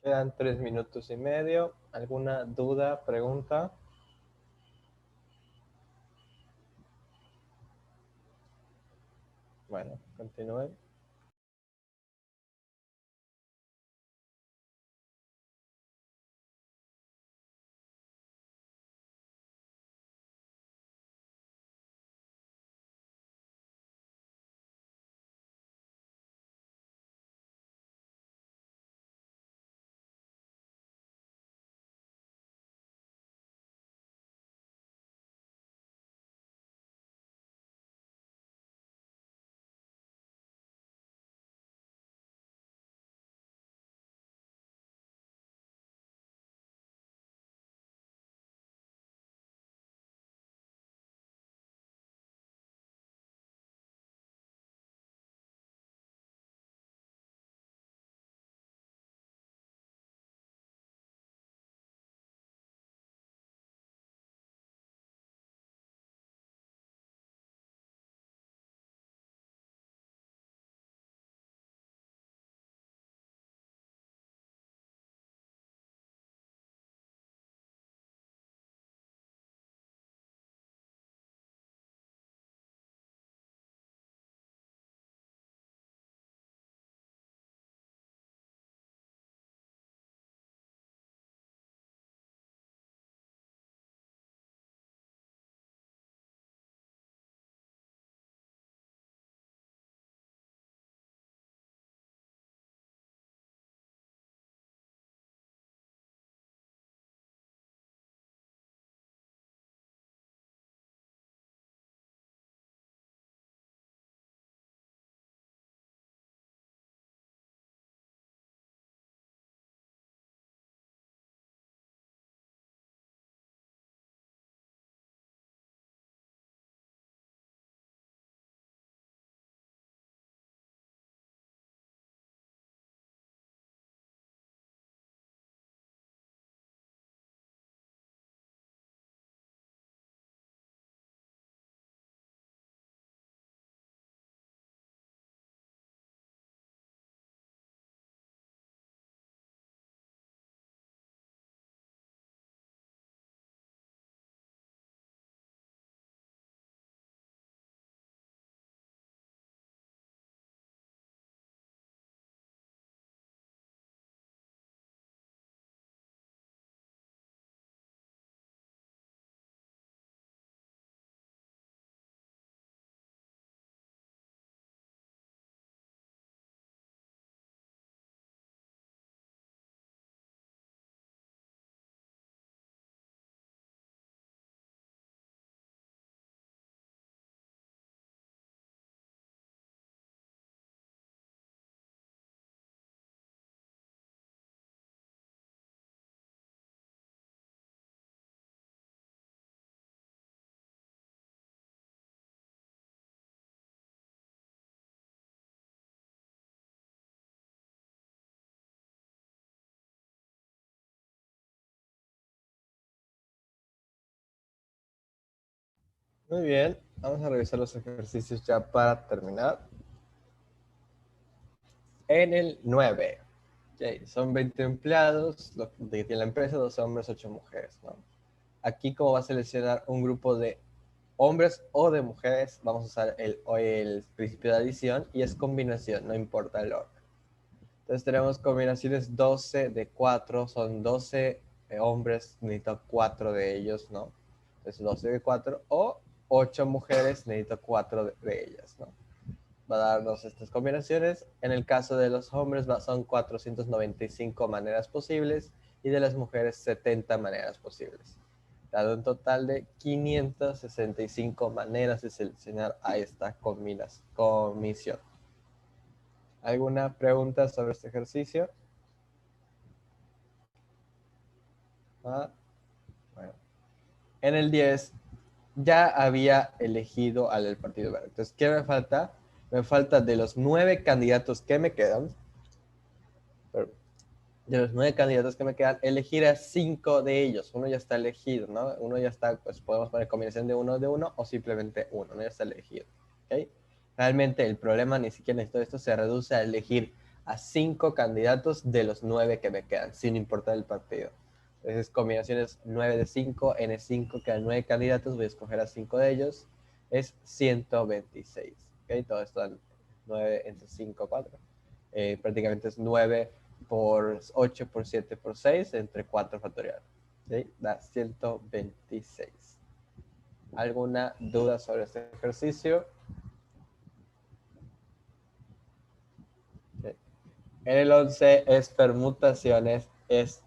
Quedan 3 minutos y medio. ¿Alguna duda, pregunta? Bueno, continúen. Muy bien, vamos a revisar los ejercicios ya para terminar. En el 9, okay, son 20 empleados lo que tiene la empresa, 2 hombres, 8 mujeres, ¿no? Aquí, como va a seleccionar un grupo de hombres o de mujeres, vamos a usar el principio de adición y es combinación, no importa el orden. Entonces tenemos combinaciones 12 de 4, son 12 hombres, necesito 4 de ellos, ¿no? Entonces 12 de 4, o 8 mujeres, necesito 4 de ellas, ¿no? Va a darnos estas combinaciones. En el caso de los hombres son 495 maneras posibles y de las mujeres 70 maneras posibles, dado un total de 565 maneras de seleccionar a esta comisión. ¿Alguna pregunta sobre este ejercicio? Ah, bueno. En el 10 ya había elegido al del Partido Verde. Entonces, ¿qué me falta? Me falta de los 9 candidatos que me quedan, elegir a 5 de ellos. Uno ya está elegido, ¿no? Uno ya está, pues podemos poner combinación de uno o simplemente uno, ¿no? Ya está elegido, ¿ok? Realmente el problema, ni siquiera en todo esto, se reduce a elegir a 5 candidatos de los 9 que me quedan, sin importar el partido. Entonces, combinaciones 9 de 5, N5, quedan 9 candidatos, voy a escoger a 5 de ellos, es 126. ¿Okay? Todo esto dan 9 entre 5, 4. Prácticamente es 9 por 8 por 7 por 6 entre 4 factorial. ¿Okay? Da 126. ¿Alguna duda sobre este ejercicio? Okay. En el 11 es permutaciones,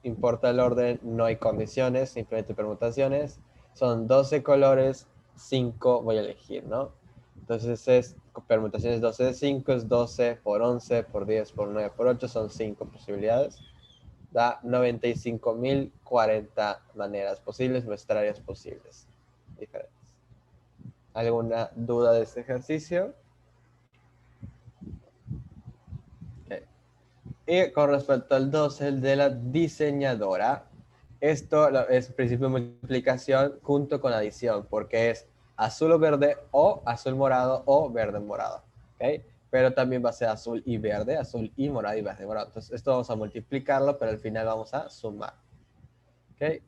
importa el orden, no hay condiciones, simplemente permutaciones. Son 12 colores, 5 voy a elegir, ¿no? Entonces es permutaciones 12 de 5, es 12 por 11, por 10, por 9, por 8, son 5 posibilidades. Da 95.040 maneras posibles, muestrarias posibles, diferentes. ¿Alguna duda de este ejercicio? Okay. Y con respecto al 12, el de la diseñadora, esto es principio de multiplicación junto con adición, porque es azul o verde, o azul morado, o verde morado. ¿Okay? Pero también va a ser azul y verde, azul y morado y verde morado. Entonces, esto vamos a multiplicarlo, pero al final vamos a sumar. ¿Okay?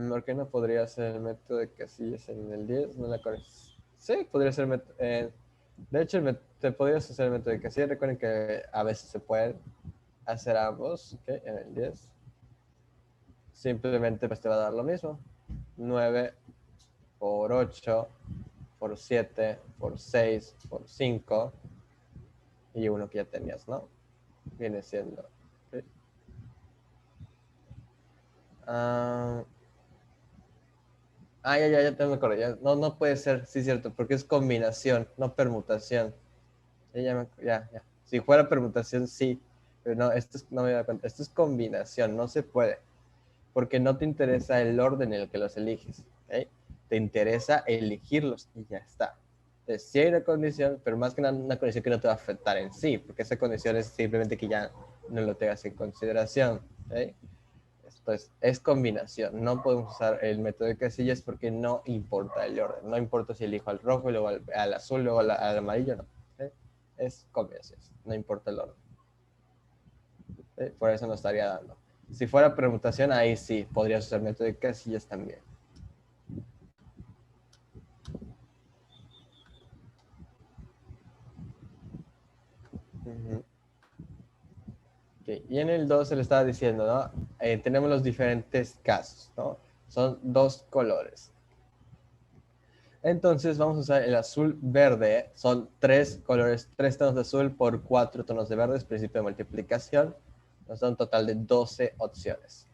¿Por qué no podría ser el método de casillas en el 10? No la conozco. Sí, podría ser de hecho, te podrías hacer el método de casillas. Recuerden que a veces se pueden hacer ambos, ¿okay? En el 10. Simplemente pues te va a dar lo mismo. 9 por 8 por 7 por 6 por 5 y uno que ya tenías, ¿no? Viene siendo. ¿Okay? Ya tengo que acordar. No puede ser, sí, cierto, porque es combinación, no permutación. Ya. Si fuera permutación, sí, pero no, no me da cuenta. Esto es combinación, no se puede, porque no te interesa el orden en el que los eliges. ¿Okay? Te interesa elegirlos y ya está. Entonces, sí hay una condición, pero más que una condición que no te va a afectar en sí, porque esa condición es simplemente que ya no lo tengas en consideración. ¿Okay? Entonces, es combinación. No podemos usar el método de casillas porque no importa el orden. No importa si elijo al rojo, luego al azul, luego al amarillo, no. ¿Okay? Es combinación. No importa el orden. ¿Okay? Por eso no estaría dando. Si fuera permutación, ahí sí, podrías usar método de casillas también. Okay. Y en el 2 se le estaba diciendo, ¿no? Tenemos los diferentes casos, ¿no? Son 2 colores. Entonces vamos a usar el azul verde. Son 3 colores, 3 tonos de azul por 4 tonos de verde, es principio de multiplicación. Nos da un total de 12 opciones.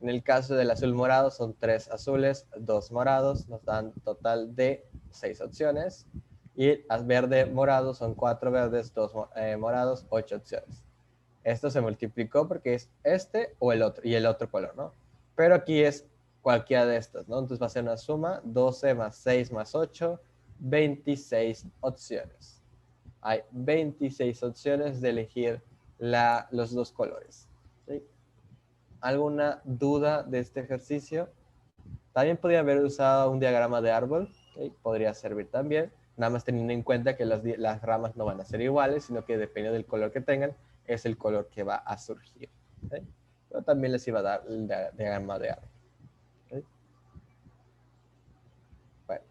En el caso del azul morado son 3 azules, 2 morados, nos dan total de 6 opciones. Y al verde morado son 4 verdes, 2 morados, 8 opciones. Esto se multiplicó porque es este o el otro, y el otro color, ¿no? Pero aquí es cualquiera de estas, ¿no? Entonces va a ser una suma, 12 más 6 más 8, 26 opciones. Hay 26 opciones de elegir los 2 colores. ¿Sí? ¿Alguna duda de este ejercicio? También podría haber usado un diagrama de árbol, ¿sí? Podría servir también, nada más teniendo en cuenta que las ramas no van a ser iguales, sino que dependiendo del color que tengan, es el color que va a surgir. ¿Sí? Pero también les iba a dar el diagrama de árbol. ¿Sí? Bueno,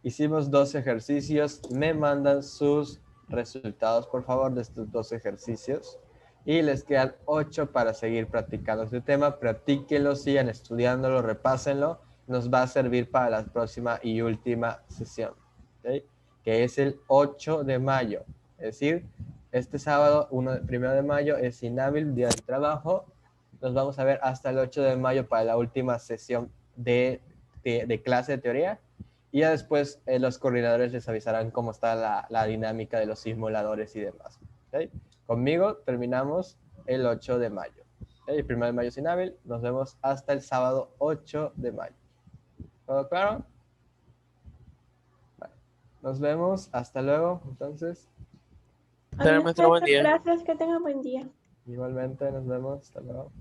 hicimos 2 ejercicios. Me mandan sus resultados, por favor, de estos 2 ejercicios. Y les quedan 8 para seguir practicando este tema. Practíquenlo, sigan estudiándolo, repásenlo. Nos va a servir para la próxima y última sesión, ¿okay? Que es el 8 de mayo. Es decir, este sábado, 1 de mayo, es inhábil, día de trabajo. Nos vamos a ver hasta el 8 de mayo para la última sesión de clase de teoría. Y ya después los coordinadores les avisarán cómo está la dinámica de los simuladores y demás. ¿Okay? Conmigo terminamos el 8 de mayo. ¿Okay? El 1 de mayo es inhábil. Nos vemos hasta el sábado 8 de mayo. ¿Todo claro? Vale. Nos vemos. Hasta luego. Entonces. Muchas buen día. Gracias, que tenga buen día. Igualmente, nos vemos. Hasta luego.